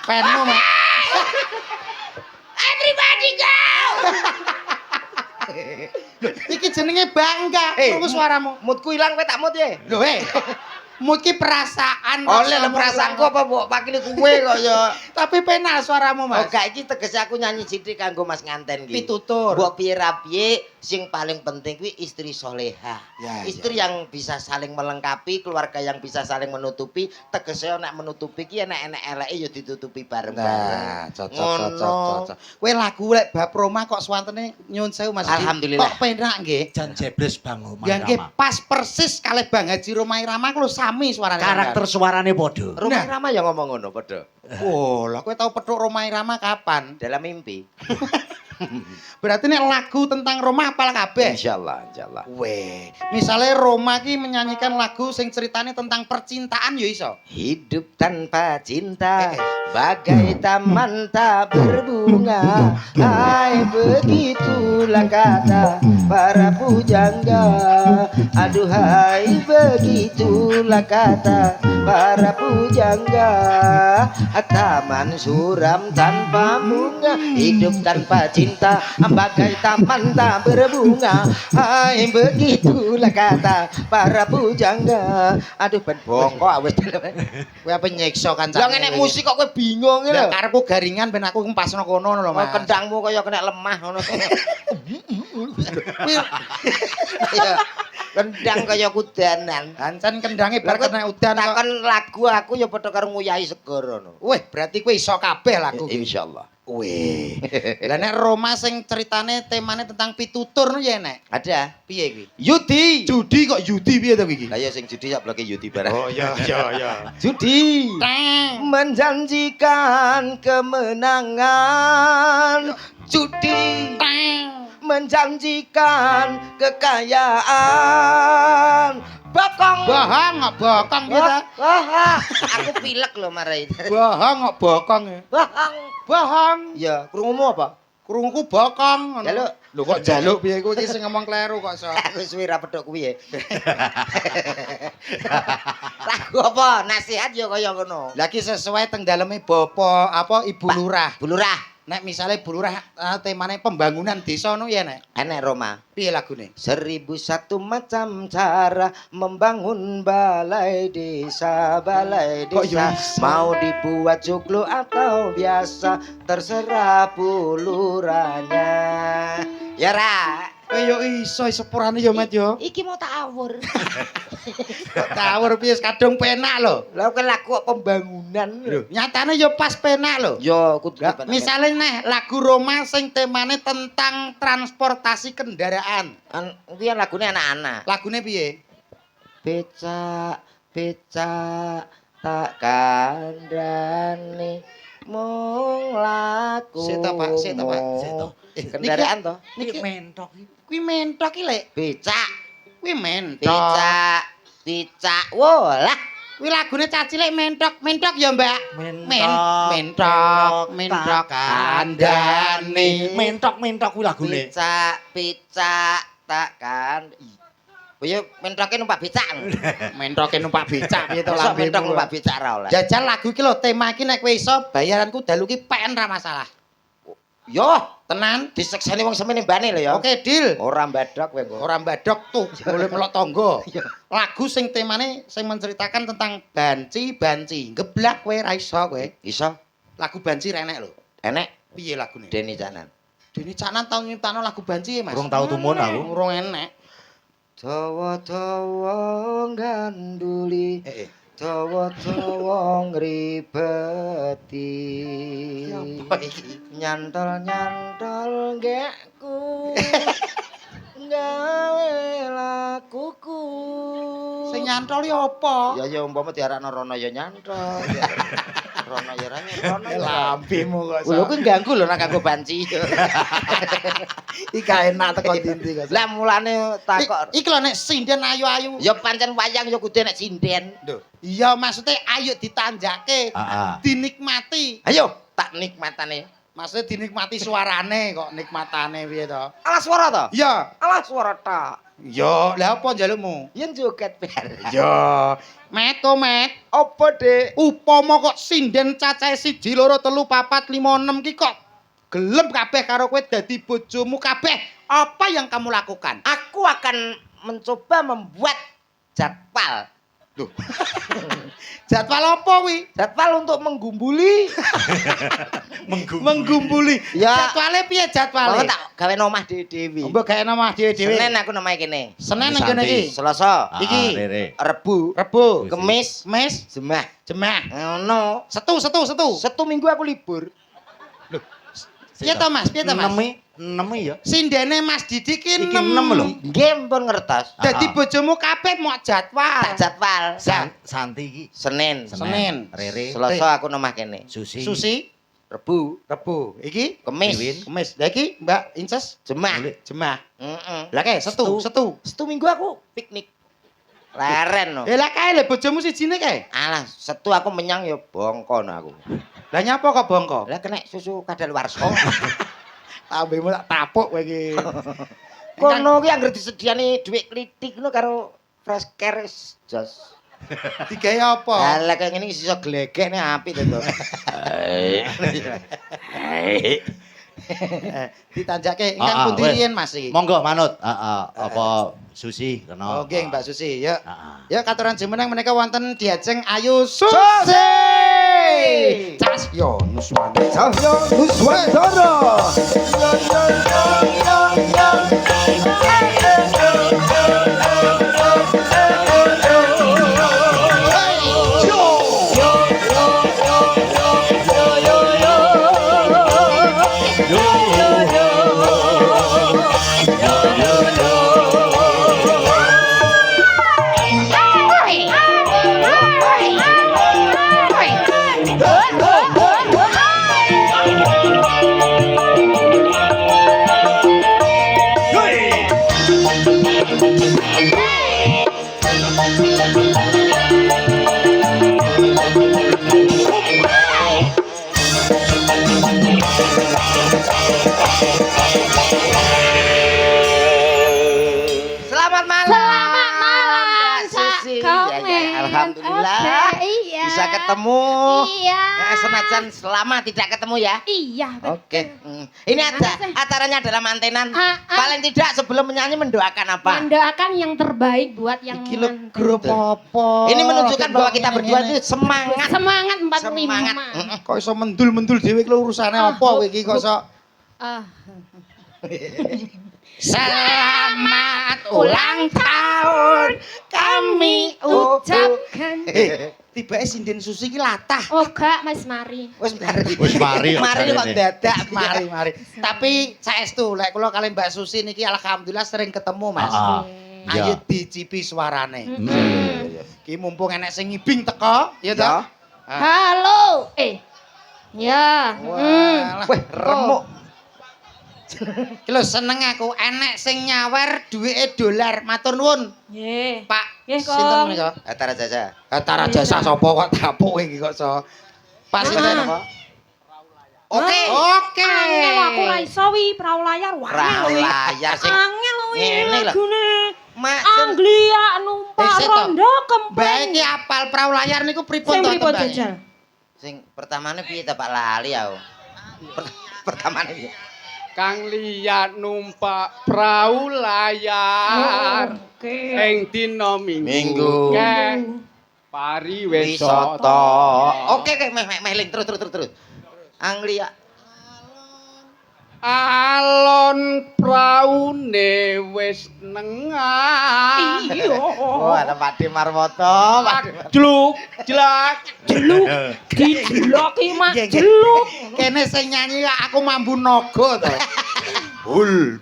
Penmu, Mas. Everybody go! Iki jenenge bangga krungu suaramu. Moodku ilang kowe tak mood ya. Lho mood ki perasaan. Oleh perasaanku apa mbok pakili kowe kok ya. Tapi penak suaramu, Oh, Mas. gak iki tegese aku nyanyi sithik kanggo Mas nganten iki. Pitutur. Mbok piye-piye sing paling penting kuwi istri soleha. Ya, Istri yang bisa saling melengkapi, keluarga yang bisa saling menutupi. Tegese nek menutupi ki enek-enek eleke ya ditutupi bareng-bareng. Nah, cocok. Ngono. Kowe lagu lek bab Roma kok swantene nyuwun sewu Mas. Alhamdulillah. Kok penak nggih? Jan jebles Bang Omah Ya nggih Rama. pas persis kalih Bang Haji Roma Irama ku lho sami suarane. Karakter suarane padha. Rumah Rama ya ngomong ngono padha. Oh, lah kowe tau petuk Roma Irama kapan? Dalam mimpi. Berarti nek lagu tentang Roma apal kabeh. Insyaallah, insyaallah. Weh, misalnya Roma ki menyanyikan lagu sing ceritane tentang percintaan ya iso. Hidup tanpa cinta bagai taman tak berbunga. Hai begitulah kata para pujangga. Aduhai begitulah kata para pujangga. Taman suram tanpa bunga, hidup tanpa cinta bagai taman tak berbunga. Hai begitulah kata para pujangga. Aduh ben bongko awis. Kowe apa nyekso kancane? Lah ngene musik kok kowe bingung iki Lah lho. karepku garingan ben aku ngempasno kono lho, Oh, Mas. kendangmu kaya kena lemah ngono. Kuwi Ya, kendang kaya kudanan. Ancen kendange bar Lah, kowe kena udan kok. takon lagu aku ya padha karo nguyahi segara ngono. Weh, berarti kowe iso kabeh lagu. Insyaallah. Weh. Lah nek Roma sing ceritane temane tentang pitutur no ya nek. Ada. Piye kuwi? Yudi. Judi kok judi piye to iki? Lah ya sing judi sak bloke Yudi barang. Oh iya. Judi. Menjanjikan kemenangan. Judi. Menjanjikan kekayaan. Bokong. Bohong kok bokong piye ta? Wah, aku pilek lho marai. Bohong kok bokong. Bohong. Bohong. Ya, krungumu apa? Krungku bokong ngono. Jaluk. Lho kok jaluk piye kowe iki sing ngomong kleru kok iso. Aku suwi ra pedhok kuwi ya. Lagu apa? Nasihat ya kaya ngono. Lagi sesuai teng daleme bapak apa Ibu Lurah. Bu Lurah, Nek misalnya Bu Lurah temane pembangunan desa no ya nek. enek Roma. Piye lagune? 1001 macam cara membangun balai desa, balai Kok ya desa. iso? Mau dibuat joglo atau biasa, terserah puluranya. Ya ra. Yo iso sepurane yo Mat yo. Iki mau tak awur. Tawur piye kadung penak lho. Lah kan lagu kok pembangunan. Lho, nyatane yo pas penak lho. Yo kudu Lah, misalnya nih lagu Roma sing temane tentang transportasi kendaraan. kuwi lagune anak-anak. Lagune piye? Becak, becak tak kandhane mung laku. Sik to, Pak, sik to, Pak. Sik to. Kendaraan to. Niki mentok. kuwi mentok iki lek. Becak, Kuwi mentok. becak, becak. Wolah, Kuwi lagune caci lek mentok. Mentok ya, Mbak. Mentok, Mentok kandhane. Mentok kuwi lagune. becak, becak takkan. Kowe mentoke numpak becak. Mentoke numpak becak piye to Masa lambemu. mentok numpak becak ra oleh. Jajal lagu iki lho, tema iki nek kowe iso bayaranku dalu ki PN ra masalah. Yo, Tenan. disekseni wong semene mbane lho ya. Oke, deal. Ora mbadhok kowe engko. Orang badok tuh boleh melok tonggo. Lagu sing temane sing menceritakan tentang banci geblak kowe ra iso kowe. Iso Lagu banci ra enek lho. enek Piye lagune? Deni Canan. Dene Canan tau nyiptano lagu banci ya, Mas. Urung tau tumun aku. Urung enek. Dawa-dawa ganduli, dawa-dawa ngribeti. Apa iki? Nyantol-nyantol gekku. Gawe lakuku. Sing nyantol ya apa? Ya umpama diarakno Rono ya nyantol. Rono ya ra nyantol. Lambemu kok. Lho kuwi ganggu lho nek kanggo banci. Iki enak teko dinti kok. Lah mulane takok. Iki lho nek sinden ayu-ayu. Ya pancen wayang ya kudu nek sinden. Lho, iya maksudnya ayo ditanjake, Heeh. dinikmati. Ayo tak nikmatane. Maksudnya dinikmati suarane kok nikmatane piye to? Alah swara to? Iya. Alah swara ta. Yo, lha apa njalukmu? Yen joget bar. Yo, Met to Met. Apa, Dik? Upama kok sinden cacahe 1 2 3 4 5 6 ki kok gelem kabeh karo kowe dadi bojomu kabeh Apa yang kamu lakukan? Aku akan mencoba membuat jadwal. Loh. Jadwal apa wi? Jadwal untuk menggumbuli. Menggumbuli. Ya. Jadwale piye Mau jadwale? tak gawe nomah dhewe-dhewe. Mbok gawe nama dhewe-dhewe. Senin aku nomah kene. Senin nang kene iki. Selasa, Iki. Rere. Rebu, Rebo, Kemis, Kamis, Jumat. Jemah. Ngono. Setu. Setu minggu aku libur. Piye to Mas? Piye to Mas? 6 ya. Sindene Mas Didi ki Iki 6 6 lho. Nggih pun ngertos. Dadi bojomu kabeh mau jadwal. Tak jadwal. Santi iki. Senin, Senin. Rere. Selasa aku nomah kene. Susi. Susi, Rebu, Rebo. Iki Kemis, Wiwin. Kemis. Lah iki Mbak Inces Jumat. Jemah. Heeh. Lah kae setu. Setu minggu aku piknik. Leren no. Lah kae lho bojomu sijine kae. Alah, setu aku menyang ya bongko no aku. Lah nyapa kok bongko? Lah kena susu kadaluwarsa. Tambemu tak tapuk kowe iki. Kono ki anggere disediani dhuwit klitik ngono karo fresh care jos. Digawe apa? Lah kaya ngene iki iso glegek nek apik to, Nduk. Ditanjake ingkang pundi wes. riyen Mas iki? Monggo manut. Apa Susi kena. Oke Mbak Susi, ya. Heeh. Ya katuran jemenang menika wonten Diajeng Ayu Susi. Cas yo Nuswantara. Cahyo Nuswantara. Selamat malam. Selamat malam, Mbak Cak Susi. Komen. Ya, alhamdulillah. Oke, iya. Bisa ketemu. Iya. Senajan selama tidak ketemu ya. Iya, betul. Oke. Ini Terima ada kasih. acaranya adalah mantenan. Ah, ah. Paling tidak sebelum menyanyi mendoakan apa? Mendoakan yang terbaik buat yang Iki lho manten. grup apa? Ini menunjukkan bahwa kita berdua itu semangat. Semangat 45. Semangat. Kok iso mendul-mendul dhewe iki lho urusane apa kowe iki kok iso Ah. Selamat Ulang tahun kami ucapkan. Tibake sinden Susi iki latah. Oh gak, Mas Mari. Wis mari. Wis mari. Mari kok dadak Mari. Tapi saestu lek kula kali Mbak Susi niki alhamdulillah sering ketemu Mas. Heeh. Ayo Iya. dicipi suarane. Mm-mm. Ki mumpung enek sing ngibing teko, ya toh? Halo. Ya. Walah. Weh, remuk. Ki lho seneng aku enek sing nyawer duwike dolar. Matur nuwun, Nggih. Pak. Nggih, Sinten Kong. menika? Atara jasa. Tara jasa sapa kok tapuk iki kok so. Pak sinten Ah. apa? Oke. Oke. Angel aku ra iso wi prau layar wae. Prau layar sing Angel wi ngene lho. lagune. Mak Jen. Anglia numpak Seto. rondo Mbak kempeng. iki apal prau layar niku pripun Sing to pripun tembake? jajal? Sing pertamane piye ta Pak lali aku. Pertamane piye? Kang liat numpak prau layar Oke. ing dina Minggu. Keh pariwisata. Wisata. Oke meh ling terus. Anglia. Alon praune wis nengah. Iya. Oh, ada Pak De Marwoto. Gluk jelak. Jeluk. Dijeloki mak jeluk. Kene sing nyanyi aku mambu naga to. Bul.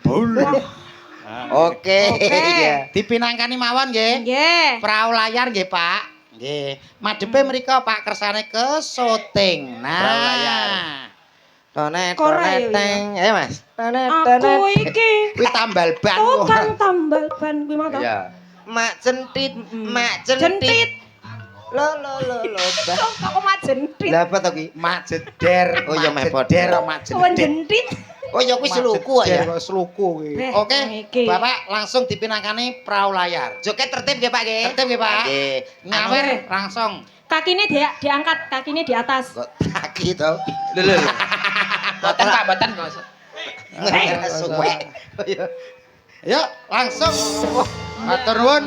Oke. Iya. Dipinangkani mawon nggih. Nggih. Prau layar nggih, Pak. Nggih. Madhepe mriko Pak kersane ke syuting. Prau layar. Nah. Tonet Korea, ya, teng. Ayo Mas. Tonet Aku iki Kuwi tambal ban. tukang tambal ban kuwi mah to. Iya. Mak centit, mak Jentit. centit. Lo. Kok mak jentit. Lah apa to ki? Mak jeder. Oh, iya, meh padha. jeder, mak Kok jeder. jentit. Oh ya kuwi seluku ya. Seluku kuwi. Eh, Oke, iki. Bapak langsung dipinangkani prau layar. Joget tertib nggih Pak nggih. Tertib nggih, Pak. Nggih. Nyawer langsung. Kakine diangkat, kakine di atas. Kok kaki to. Lho. Boten Pak, boten kok. Suwek. Yuk, langsung. Matur nuwun.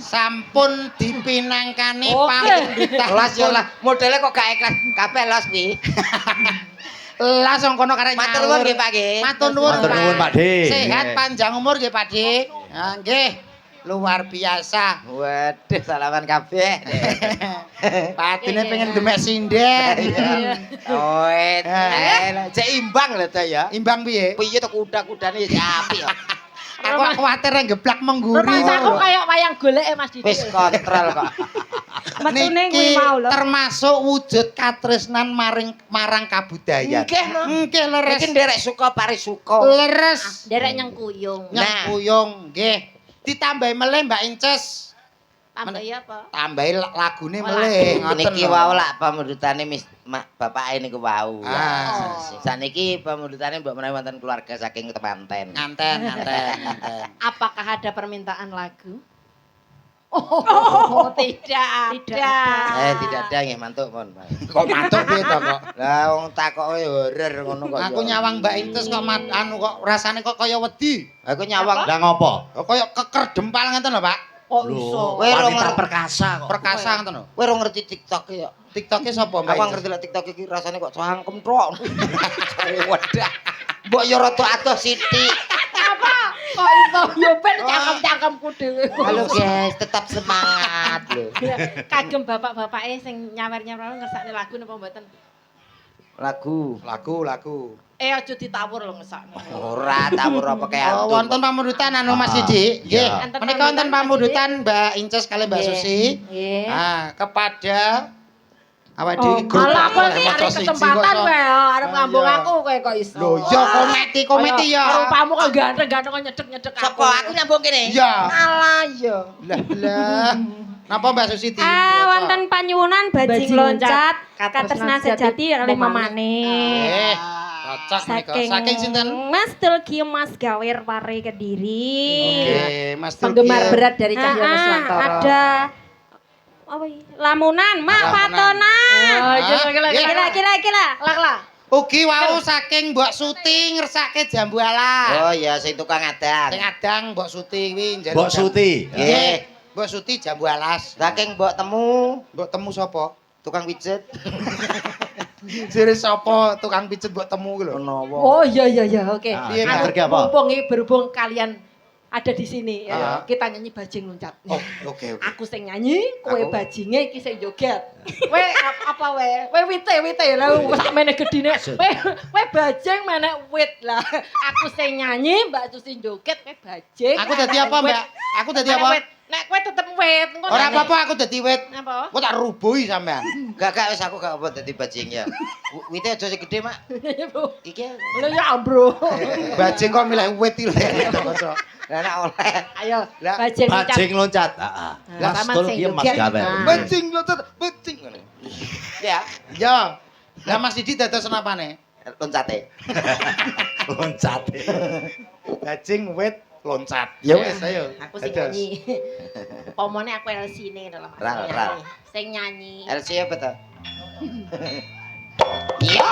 Sampun dipinangkani pamundhutan. Las yo lah, modele kok gak ikhlas. Kabeh los kuwi. Langsung kono karek Matur nuwun nggih, Pak nggih. Matur nuwun. Matur nuwun, Pak De. Sehat panjang umur nggih, Pak De. Nah, nggih. Luar biasa. Waduh, salaman kabeh. Patine pengen demek sinden. Oh, cek imbang lho ta ya. Imbang piye? Piye to kuda-kudane ya apik. Aku kuwatir ngeblak mengguri. Rumahku kayak wayang goleke Mas Didi. Wis kontrol kok. Metune kuwi Niki mau lho. termasuk wujud katresnan marang kabudayan. Nggih, no. Nggih leres. Iki nderek suka pari suka. Leres. Derek nyengkuyung. Nyengkuyung nggih. Ditambahi meleh Mbak Inces. Tambahi apa? Tambahi lagune meleh. Niki wau lak pamundhutane bapake niku wau. Ah. Saniki pamundhutane mbok menawi wonten keluarga saking temanten. Nganten. Apakah ada permintaan lagu? Oh, tidak. Tidak ada nggih mantuk pun. Kok mantuk piye to kok? Lah wong takoke horor ngono kok. Aku nyawang Mbak Inces kok kok rasane kok kaya wedi. Aku nyawang. Lah ngopo? Kok kaya keker dempal ngeten lho, Pak. Oh, iso. Kowe ora Wanita ngerti perkasa kok. Perkasa ngeten lho. kowe ora ngerti TikTok ya. TikToknya sapa Mbak Aku Inces? ngerti lek TikTok iki rasane kok cangkem tok. Wedah. Mbok yo rada adoh sithik. Apa? Kok iso yo ben cangkem-cangkemku dhewe. Halo guys, tetap semangat lho. Kagem bapak-bapake sing nyawer-nyawer ngersakne lagu napa mboten? Lagu. Aja ditawur lho ngesakne. Ora tawur apa kaya Oh, wonten pamundhutan anu Mas Didi. Nggih. Iya. Menika wonten pamundhutan Mbak Inces kali Mbak Susi. Nggih. Ah, kepada awak Oh, dhewe grup malah aku apa, iki maca arek siji kesempatan kok. wae arep ngambung Iya. aku kowe kok iso. Lho, ya kometi ya. Rupamu kok ganteng-ganteng kok nyedek-nyedek aku. Sapa aku nyambung kene? Iya. Alah yo. Lah. Napa Mbak Susi di? Wonten panyuwunan bajing loncat katresnan sejati oleh mamane. Eh, cocok menika. Saking sinten? Mas Tulki Mas Gawer Pare Kediri. Oke, Mas Tulki. Penggemar berat dari Cahyono Swantoro. Ada apa iki? Lamunan, Mak Lamunan. Patonan. Oh, Kira. Lah. Ugi wau saking Mbok Suti ngersake jambu alas. Oh iya sing tukang adang. Sing adang Mbok Suti kuwi njaluk. Mbok Suti. Nggih. Mbok Suti jambu alas. Saking mbok temu Mbok temu sapa? tukang pijet. Jere sapa tukang pijet mbok temu ku lho. Menawa. Oh iya oke. Ah, Piye, Kak? pergi apa? Berhubung kalian ada di sini Ah. kita nyanyi bajing loncat. Oh, oke. Aku sing nyanyi, kowe Aku? bajinge iki sing joget. Kowe apa wae? Kowe wite lha sakmene gedine. Kowe bajing menek wit lah. Aku sing nyanyi, Mbak Susi joget, kowe bajing. Aku dadi apa, Mbak? Aku dadi apa? Nek kowe tetep wit. engko Ora nyanyi. apa-apa aku dadi wit. Apa? Kok tak rubuhi sampean. Gak wis aku gak apa dadi bajing ya. Wite aja sing gedhe, Mak. Iki Lha ya bro. Bajing kok milih wit iki lho. lah nek oleh. Ayo, Lah, bajing loncat. Bajing loncat. Heeh. Lah, Mas sama Tulki sing Mas joget. Gawer. Nah. Bajing loncat, bajing. Ya, Ya. Lah Mas Didi dados napane? loncate. Loncat. Bajing wit loncat. Ya wis ayo. Aku sing Dados. nyanyi. Pomone aku LC-ne dalam Ral. Sing nyanyi. LC apa to? Yo!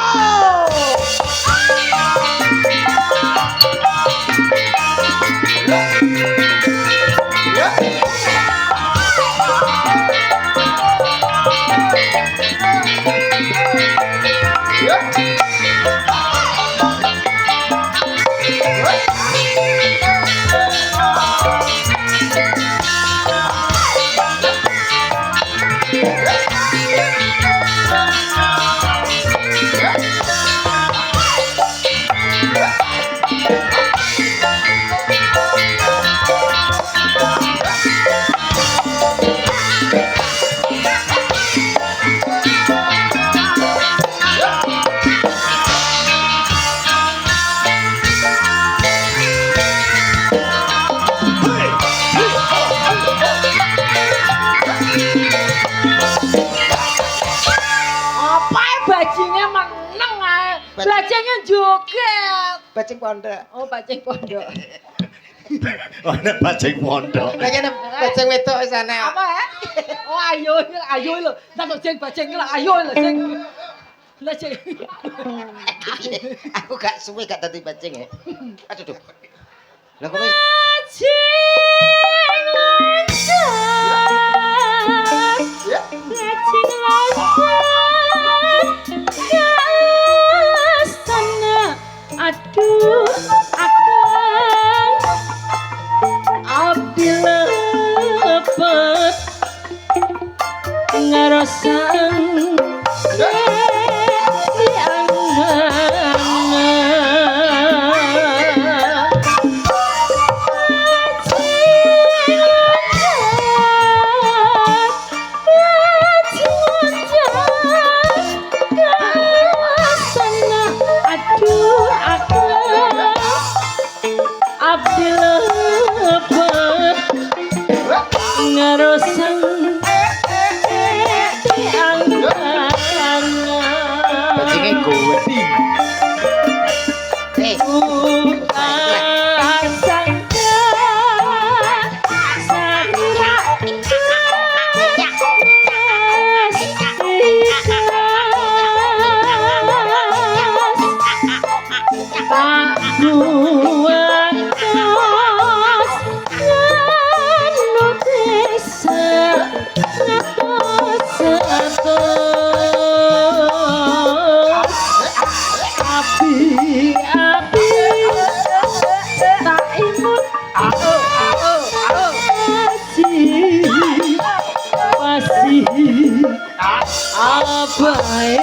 Apa bajinge meneng ae. Bajinge joget. Bajing pondok. Oh, bajing pondok. Oh, nek bajing pondok. Lah kene bajing wedok sana. Apa ya? Oh, ayo lho. Tak bajing lho, ayo lho sing. Lah Cek. Aku gak suwe gak dadi bajing ya. Aduh duh. Lah kono Aduh, akan abdi lepet ngarasan di angan aduh akan abdi lepet ngarosang di angan bajinge kowe. sangka sakira tak kuatos nganu desa api tak imut pasti abai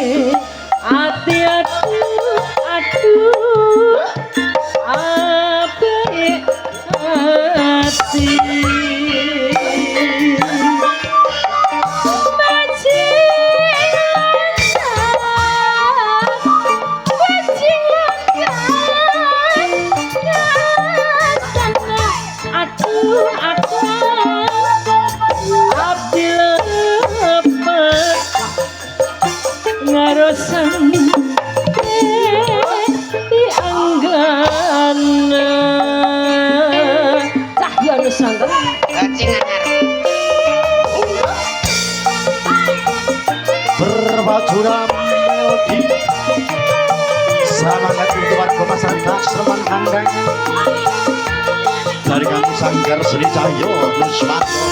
ati aduh abai ati aduh aku abdi lepet ngarosan di anggana cahya nusantara Bajing anyar. Berbajuran melodi semangat untuk warga masyarakat Sleman Kandang dari kami Sanggar Seni Cahyo Nuswanto.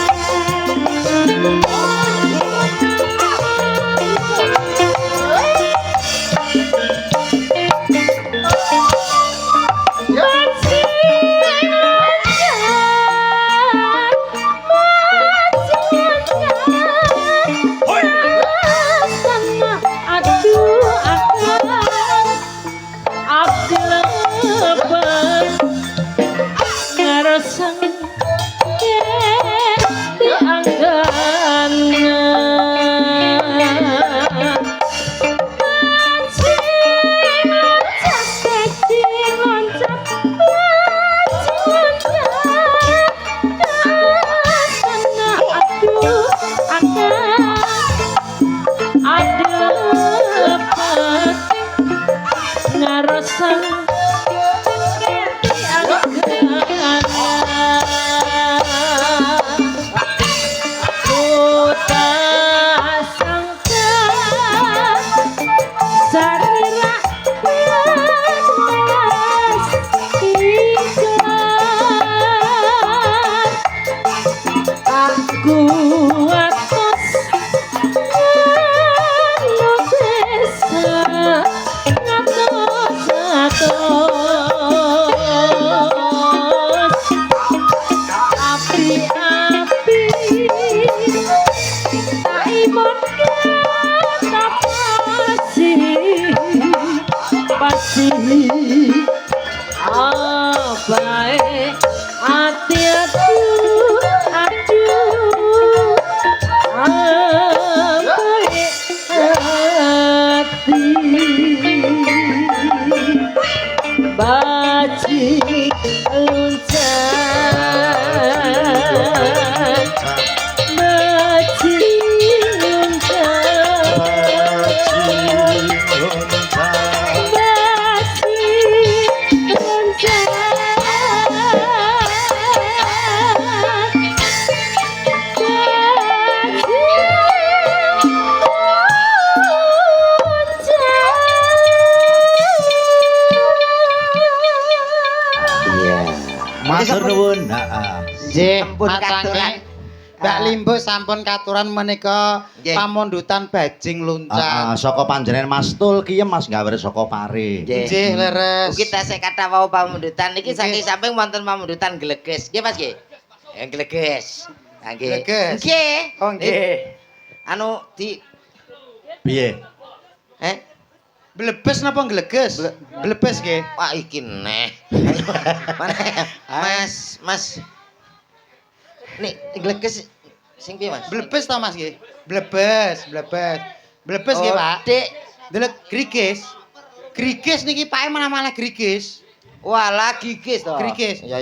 aduh akan abdi lepet ngarosang di anggana nuwun. Heeh. Nggih, Sampun macange. katuran. Mbak Limbo sampun katuran menika Nggih. pamundutan bajing Heeh, luncat. saka panjenengan Mas Tul ki Mas gawe saka pare. Nggih. Nggih, leres. Ugi tasih kata wau pamundutan niki Nggih. saking samping wonten pamundutan gleges. Nggih Mas nggih. Yang gleges. Ha nggih. Gleges. Nggih. Oh, nggih. Anu di Piye? Blebes napa ngleges? Blebes nggih. Wah iki neh. Mana? Mas. Nih, gleges sing piye Mas? Blebes ta Mas nggih? Blebes. Blebes nggih, Oh, Pak. Dik. Delok grigis. Grigis niki Pak malah grigis. Walah gigis to. Grigis. Ya.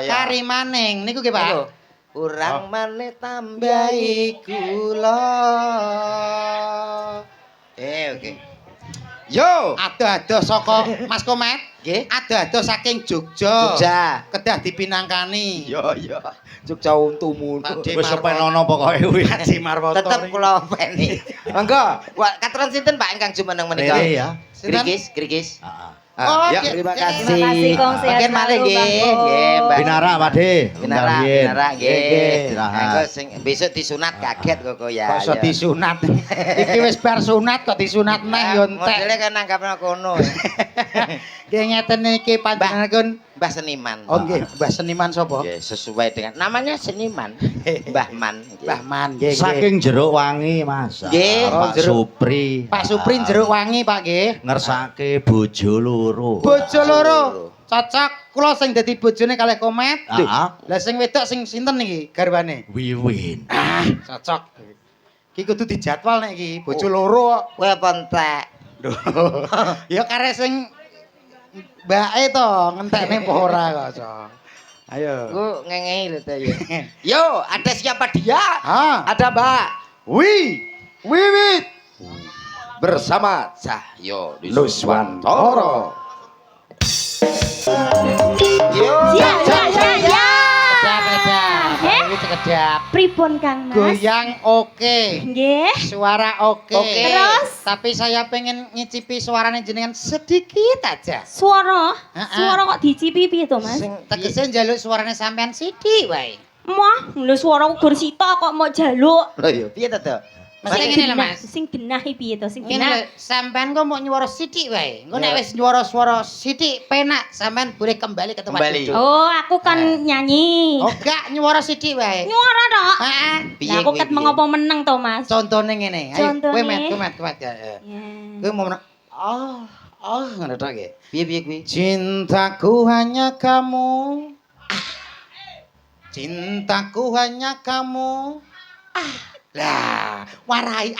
Kari maning niku nggih, Pak. Ayo. Urang maneh tambahi kula. Oke. Yo. Ado-ado saka Mas Komet. Nggih. Ado-ado saking Jogja. Jogja. Kedah dipinangkani. Yo. Jogja untumu. Pakde Wis Marwoto. sepenono pokoke kuwi. Pakde Marwoto. Tetep kula openi. Monggo. Wah, katuran sinten Pak ingkang jumeneng menika? Rere ya. Sinten? Grigis. Heeh. Oh, Ya, nggih. terima kasih. Terima kasih, Kong. Sehat Bagian malih selalu, nggih, Bang Kong. nggih, Mbak. Binara Pakde. Binara nggih. Istirahat. Engko sing besok disunat kaget kok ya. Kok iso ya. disunat. Iki wis bar sunat kok disunat neh yo entek. Modele kan nanggapna kono. Nggih ngeten iki panjenenganipun Mbah seniman. Oh nggih, Mbah seniman sapa? Nggih, sesuai dengan namanya seniman. Mbah Man. nggih. Mbah Man nggih. nggih. Saking jeruk wangi Mas. Nggih. Pak Jeruk. Supri. Pak Supri jeruk wangi Pak nggih. Ngersake bojo loro. Bojo loro. Cocok kula sing dadi bojone kalih Komet. Heeh. Lah sing wedok sing sinten niki garwane? Wiwin. Ah, cocok. Iki kudu dijadwal nek iki, bojo loro kok. Kowe apa entek? Ya karek sing mbake to ngentekne apa ora kok, Cok. Ayo. Ku ngengehi lho to ya. Yo, ada siapa dia? Ah, Ada Mbak Wiwit bersama Cahyo Nuswantoro. Yo. Ya. Wiwit sekedap. Pripun Kang Mas? Goyang oke. Nggih. Suara oke. Oke. Terus? Tapi saya pengen ngicipi suaranya jenengan sedikit aja. Suara. Heeh. Suara kok dicipi piye to, Mas? Sing Tegese njaluk suaranya sampean sithik wae. Wah, lho suara gur sita kok mau jaluk. lho yo, piye to, Dok? Mesti ngene lho, Mas. Sing genah iki piye to? Sing Ngene genah. lho, sampean kok mau nyuara sithik wae. Engko nek Ya. wis nyuara suara sithik penak, sampean boleh kembali ke tempat Kembali. duduk. Oh, aku kan nyanyi. Oh, gak nyuara sithik wae. Nyuara tok. Heeh. Piye Lah aku kuwi, ket piye? mengopo meneng to, Mas? Contone ngene. Ayo, Contone. kowe met ya. Ya. Kowe mau menang. Ngono tok nggih. Piye kuwi? Cintaku hanya kamu. Cintaku hanya kamu. Lah, warai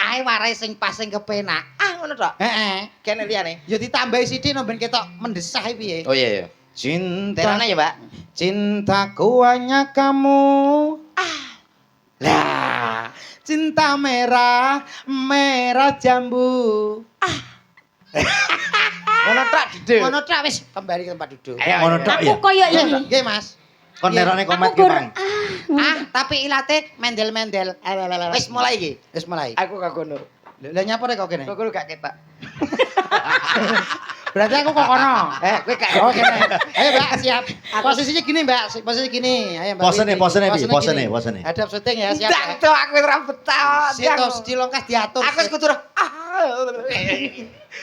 sing pas sing kepenak. Ngono tok. Heeh. Kene liyane. Ya ditambahi sithik no ben ketok mendesah piye. Oh iya ya. Cinta Terana ya, Mbak. Cintaku hanya kamu. Lah, cinta merah, merah jambu. Ngono tok didel. Ngono tok wis kembali ke tempat duduk. Ngono tok Aku ya. koyo Nggih, ini. nggih, Mas. Kon nerone komet Aku ki, gur Mang. Tapi ilate mendel-mendel. Wis mulai iki. Wis mulai. Aku gak kono. Lah nyapa rek kok kene? Kok kono gak ketok. Berarti aku kok kono. Kowe gak Oh, kene. Ayo, Mbak, siap. Posisinya gini, Mbak. Posisi gini. Ayo, Mbak. Posene, posene, Bi. Posisinya Posene. gini. Hadap syuting ya, siap. Ndang ya. to aku ora betah. Siap, dilongkas diatur. Aku wis kudu.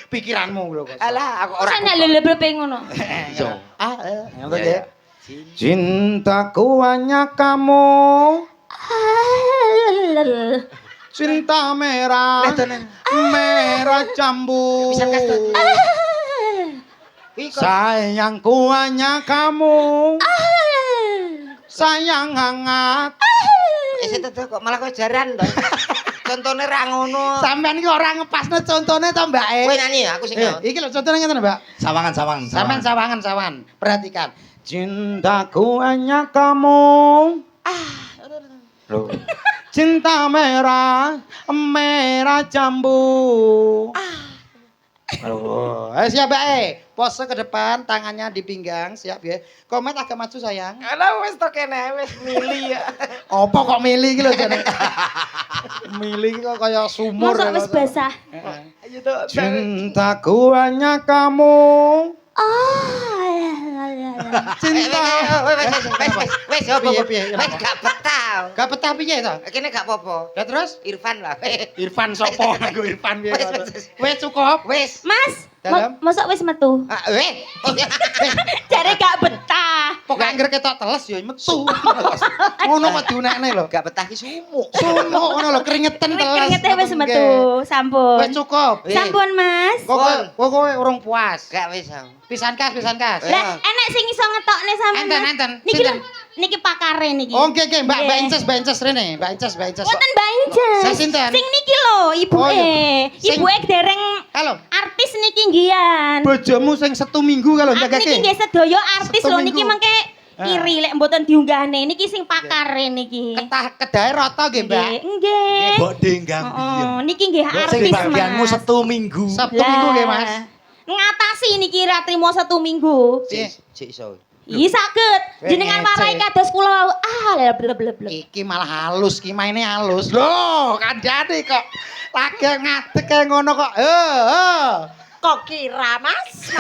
Pikiranmu lho kok. Alah, aku Ora ora. nek lelebrepe ngono. Yo. Ngono ya. Cintaku hanya kamu. Cinta merah. Merah jambu. Bisa kasih. Sayangku hanya kamu. Sayang hangat. Itu tuh kok malah kok jaran to. Contone ra ngono. Sampean iki ora ngepasno contone to, Mbak. Kowe nyanyi aku sing nyaut. Iki lho contone ngene, Mbak. Sawangan. Sampean sawangan. Perhatikan. Cintaku hanya kamu. Loh. Cinta merah, merah jambu. Ayo siap, Mbak. Pose ke depan, tangannya di pinggang, siap ya. Komet agak maju sayang. Alah wis to kene wis mili ya. Apa kok milih iki lho jane. Milih kok kaya sumur. Mosok wis basah. Ayo to. Cintaku hanya kamu. Cinta. Wes wes gak betah. Gak betah piye to? Kene gak apa-apa. Lah terus Irfan lah. Irfan sopo aku Irfan piye. Wes. Wes cukup. Wes. Mas, Dalam? mosok wis metu. Jare gak betah. Pokoke anggere ketok teles ya metu. Ngono kok diunekne lho. Gak betah ki sumuk. Sumuk ngono lho keringetan teles. Kringete wis metu, sampun. Wes cukup. Sampun, Mas. Kowe urung puas. Gak wis. Sam. Pisan kas. Lah, enek sing iso ngetokne sampean. Mas. Enten. Niki lho, Sinten? niki pakare niki. Oh, nggih, Mbak Nggih. Inces rene. Mbak Inces. Wonten Mbak Inces. Saya sinten? Sing niki lho, ibuke. Oh, iya. Sing- Ibuke dereng Halo. artis niki nggian. Bojomu sing 1 minggu kalau Aku niki jagake. nggih sedaya artis Satu lho niki minggu. mengke iri lek mboten diunggahne. Niki sing pakare niki. Ketah kedahe rata nggih, Mbak. Nggih. Mbok denggang Oh, niki nggih sing artis bagianmu Mas. 1 minggu. Sabtu minggu nggih, Mas. Ngatasi niki ra trimo 1 minggu. Cik iso. Iya saged. Jenengan warai kados kula bleb. Iki malah halus, ki maine halus. Loh, kandhane kok lagi ngadeg kaya ngono kok. Kok kira, Mas?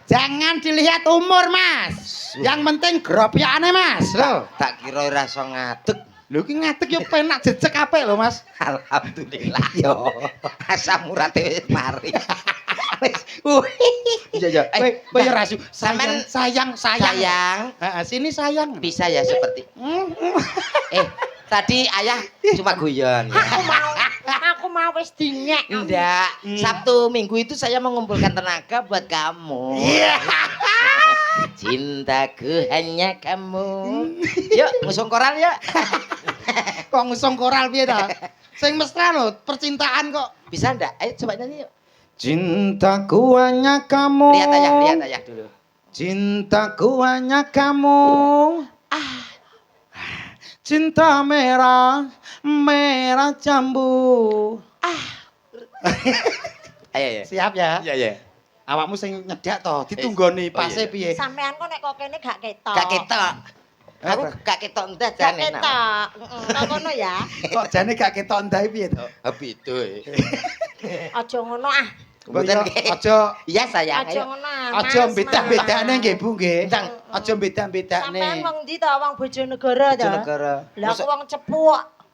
Jangan dilihat umur, Mas. Yang penting gropyane, Mas. Loh, Tak kira ora iso ngadeg. lho ki ngadeg yo penak jejeg apik lho, Mas. Alhamdulillah yo. Asam urate wis mari. Wis. Iya. Kowe yo rasu. Sampean Sayang. Heeh, sini sayang. bisa ya seperti. Tadi ayah cuma guyon. Aku mau wis dinyek. Enggak, Sabtu Minggu itu saya mengumpulkan tenaga buat kamu. Cintaku hanya kamu. Yuk, ngusung koral yuk. Kok ngusung koral piye ta? Sing mesra lho, percintaan kok. Bisa enggak? Ayo coba nyanyi yuk. Cintaku hanya kamu. Lihat ayah dulu. Cintaku hanya kamu. Cinta merah jambu. Ayo. Siap ya? Iya. Awakmu sing nyedak to, ditunggoni pase piye? Sampean kok nek kok kene gak ketok. Gak ketok. Aku gak ketok endah Gak jane. ketok. Kok ngono ya. Kok jane gak ketok ndahe piye to? Betul. Aja ngono ah. Mboten Kok nggih. aja Iya sayang. Aja Ayo. ngono ah. aja Mas, beda-bedane Mas. nggih Bu nggih. Ndang. Aja beda-bedane. Sampean wong ndi to? Wong Bojonegoro to? Bojonegoro. Lah aku wong Cepu.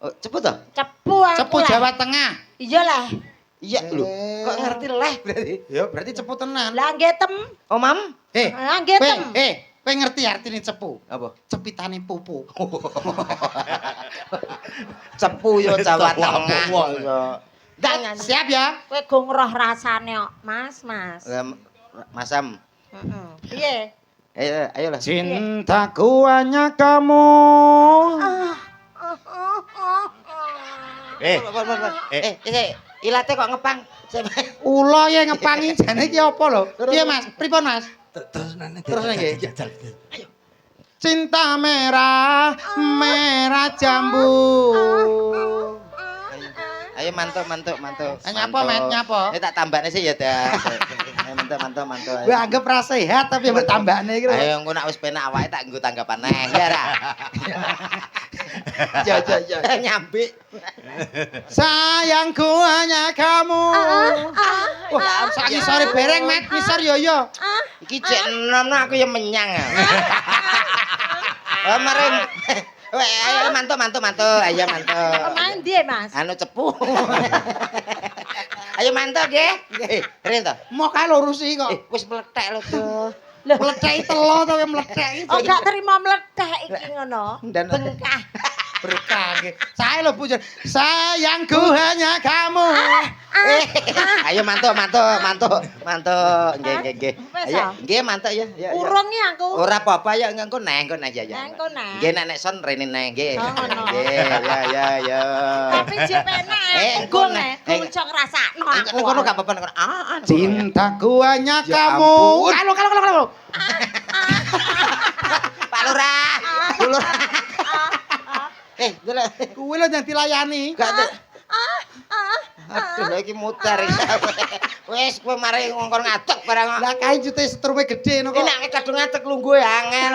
Oh, cepet toh? Cepu aku. Cepu lah. Jawa Tengah. Iya lah. Iya lho. Kok ngerti leh berarti? Ya berarti cepu tenan. Lah nggih tem. Oh, Mam? Lah nggih tem. Kowe ngerti artine cepu? Apa? Cepitane pupu. Cepu yo Jawa Tahu Tengah. apa, yo. Ndang. Siap ya? Kowe go ngeroh rasane kok, Mas. Masam. Heeh. Piye? Ayolah. Cintaku hanya kamu. Ilate kok ngepang. Ula ya ngepangi jane iki apa lho? Piye Mas? Pripun Mas? Terus nene. Terus nggih. Cinta merah jambu. Ayo mantuk. Nyapa, Met? Nyapa? Ini tak tambahne sih ya dah. Ayo mantuk. Gue anggap ra sehat tapi mbok tambahne iki lho. Ayo engko nek wis penak awake tak nggo tanggapan neh, ya ra. Ya. Nyambi. Sayangku hanya kamu. Wah, saiki sore bereng, Met. Misor yo yo. Iki cek enom aku ya menyang. Oh, mari. Ayo mantuk. Ayo mantuk. Pemain ndi, Mas? Anu cepu. Ayo mantuk nggih. Nggih. Rin to. Mau kae lurusi kok. Wis mlethek lho tuh. Mletheki telo to mletheki. Oh, gak terima mledek iki ngono. Dan- Bengkah. Berkah nggih. Saya lho Bu. Sayangku hanya kamu. Ayo mantuk. Nggih. Wes, Ayo, ah? nggih mantuk ya. Ya. Urung ya aku. Ora apa-apa ya engko neh ya. Engko neh. Nggih nek son rene neh nggih. Oh, ngono. Nggih, ya. Tapi jek penak. Engko Engko neh. neh. Kucok rasakno aku. Engko gak apa-apa engko. Cintaku hanya Ya kamu. ampun. Kalau. Pak Lurah. Bu Lurah. Delok. Kuwi lho yang dilayani. Gak ada. Aduh, lha iki mutar. Wes kowe mari ngongkon ngadeg barang. Lah kae jute setrume gede ngono Ini kok. nek kadung ngadeg lungguh angel.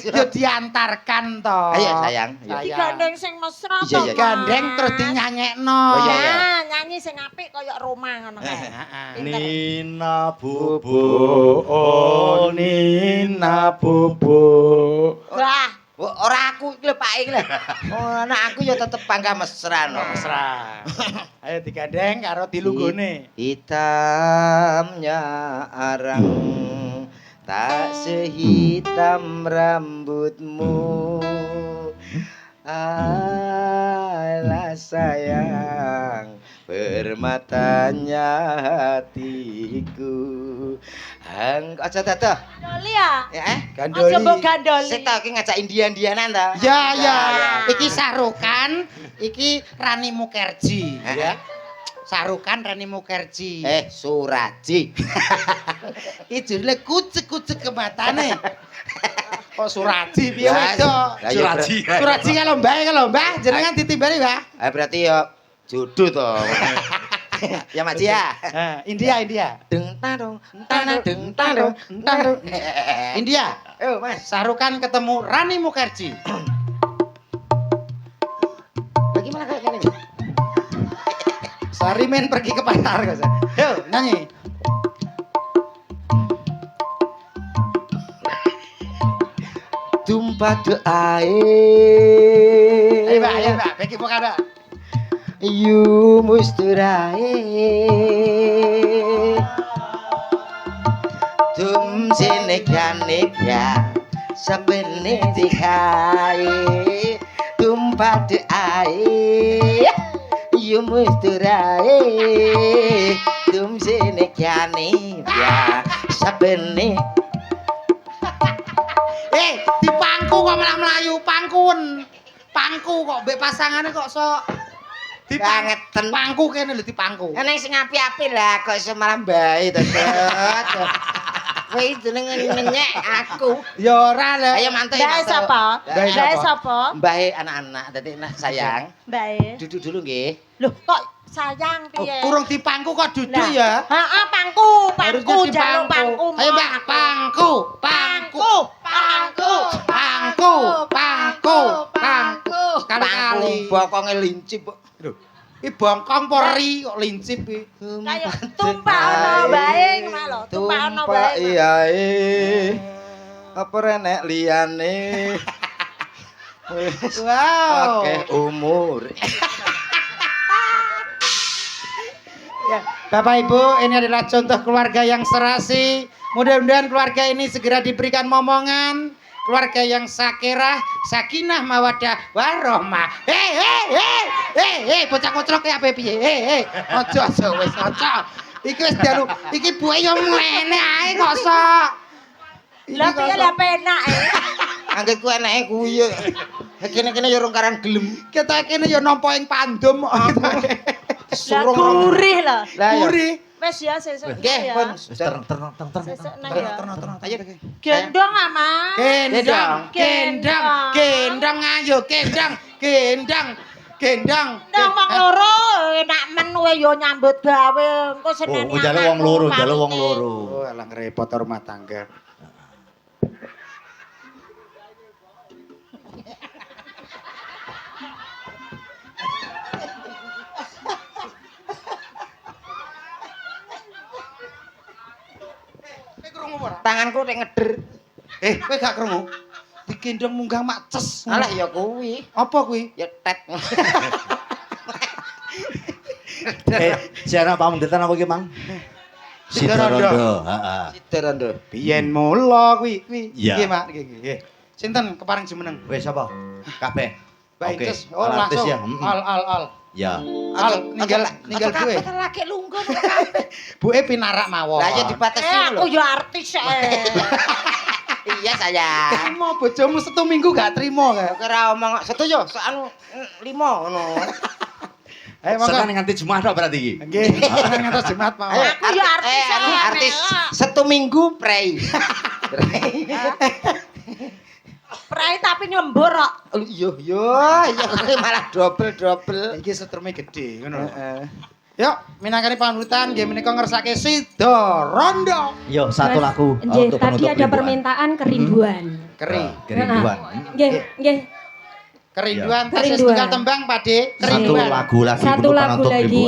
Yo diantarkan to. Ayo sayang. Yo. Digandeng sing mesra Iya, to. iya. Gandeng terus dinyanyekno. Oh, iya, iya. Nah, nyanyi sing apik kaya Roma ngono kae. Heeh. Pinter. Nina Bobo, oh Nina Bobo. Wah, Ora aku iki lho Pak iki lho. Oh, anak aku ya tetep bangga mesra no. Mesra. Ayo digandeng karo dilunggone. Hitamnya arang tak sehitam rambutmu. Alah sayang permatanya hatiku. Aja dadah. gandoli ya. Ya Gandoli. Aja mbok gandoli. Sik ta iki ngajak Indian-Indianan ta. Ya ya. Ya. Iki Sarukan, iki Rani Mukherjee ya. Sarukan Rani Mukherjee. Suraji. Iki judule kucek-kucek ke matane. Kok Suraji piye Lah, wedok? lah, ya, Suraji. Suraji kalau Mbah, jenengan ditimbali, Mbah. Berarti ya jodoh to. Ya Mak Ji ya. India. Deng tarung, tanah deng tarung, tarung. India. Ayo Mas. Sarukan ketemu Rani Mukherjee. Bagaimana kayak gini? Sarimen pergi ke pasar, guys. Yuk, nyanyi. Tumpah doae. Ayo, Mbak, bagi bukan, Mbak. Yu musturae. Tum sene gane ya. Sabene dihae. Tumpah doae. Yu musturae. Tum sene gane ya. Sabene Di pangku kok malah melayu pangkun. Pangku kok mbek pasangane kok sok di Kangeten. pangku kene lho di pangku. Eneng sing api-api lah kok iso malah mbae to, Dot. Kowe jeneng ngenyek aku. Ya ora lho. Ayo mantuk Mbak sapa? Mbak Mbak sapa? Mbae anak-anak dadi sayang. Mbak. Duduk dulu nggih. Loh, kok sayang Oh, piye? kurung di pangku kok duduk Lah, ya. Heeh, pangku, Harusnya di jaluk pangku. Ayo Mbak, pangku. Kali-kali. Bokonge lincip kok. Lho, iki bongkong pori kok lincip iki. Kayak tumpah ono bae ngono lho, tumpah ono bae. Iyae. Apa renek liyane? Wow. Oke, umur. Ya, Bapak Ibu, ini adalah contoh keluarga yang serasi. Mudah-mudahan keluarga ini segera diberikan momongan. Keluarga yang sakinah, mawaddah, warahmah. Bocah kocrok apa piye? Aja wis aja. Iki wis dalu, iki buke yo mene ae kok sok. Lah piye lah penak e. Angger ku enake kuwi yo. Kene-kene yo rong karan gelem. Kita kene yo nampa ing pandem. Lah gurih lah. Lah yo. Gurih. Wes ya sesuk Nggih, ya. pun. Terang. Sesuk nang ya. Ayo. Gendong ama. Gendong ayo gendong. Nang wong loro enak men kowe yo nyambut gawe engko senene. Oh, njaluk wong loro, njaluk wong loro. Oh, alang repot rumah tangga. Tanganku nek ngeder. Kowe gak krungu? Digendong munggah mak ces. Alah ya kuwi. Apa kuwi? Ya tet. Siapa pamundutan apa ki, Mang? Sidorondo. Heeh. Siderondo. Biyen mula kuwi. Iya. Nggih, Mak, nggih. Sinten kepareng jumeneng? Wis apa? Kabeh. Mbak Oke. Inces. Oh, Artis langsung. ya. Al. Ya. Al ninggal gue. Kabeh laki lungguh kabeh. Buke pinarak mawon. Lah ya dibatasi Aku lho. yo artis e. Iya sayang. Trimo bojomu 1 minggu gak trimo gak? Kira omong setuju anu 5 ngono. Ayo Sekarang monggo. nganti Jumat tok berarti iki. Nggih, ngantos Jumat mawon. Ayo, Aku ya artis anu ya, artis Mela. 1 minggu prei. Prai tapi nyembur kok. Iya malah double. Iki setrume gede ngono lho. Yuk, minangkani panutan nggih menika ngersake Sida Rondo. Yo satu Mas, lagu nggih, untuk tadi penutup ada rinduan. permintaan kerinduan. Keri. Kerinduan. Nggih, nggih. Kerinduan Kerinduan. tasih setunggal tembang Pak De. Satu Kerinduan. lagu lagi Satu untuk lagu penutup lagi. rinduan.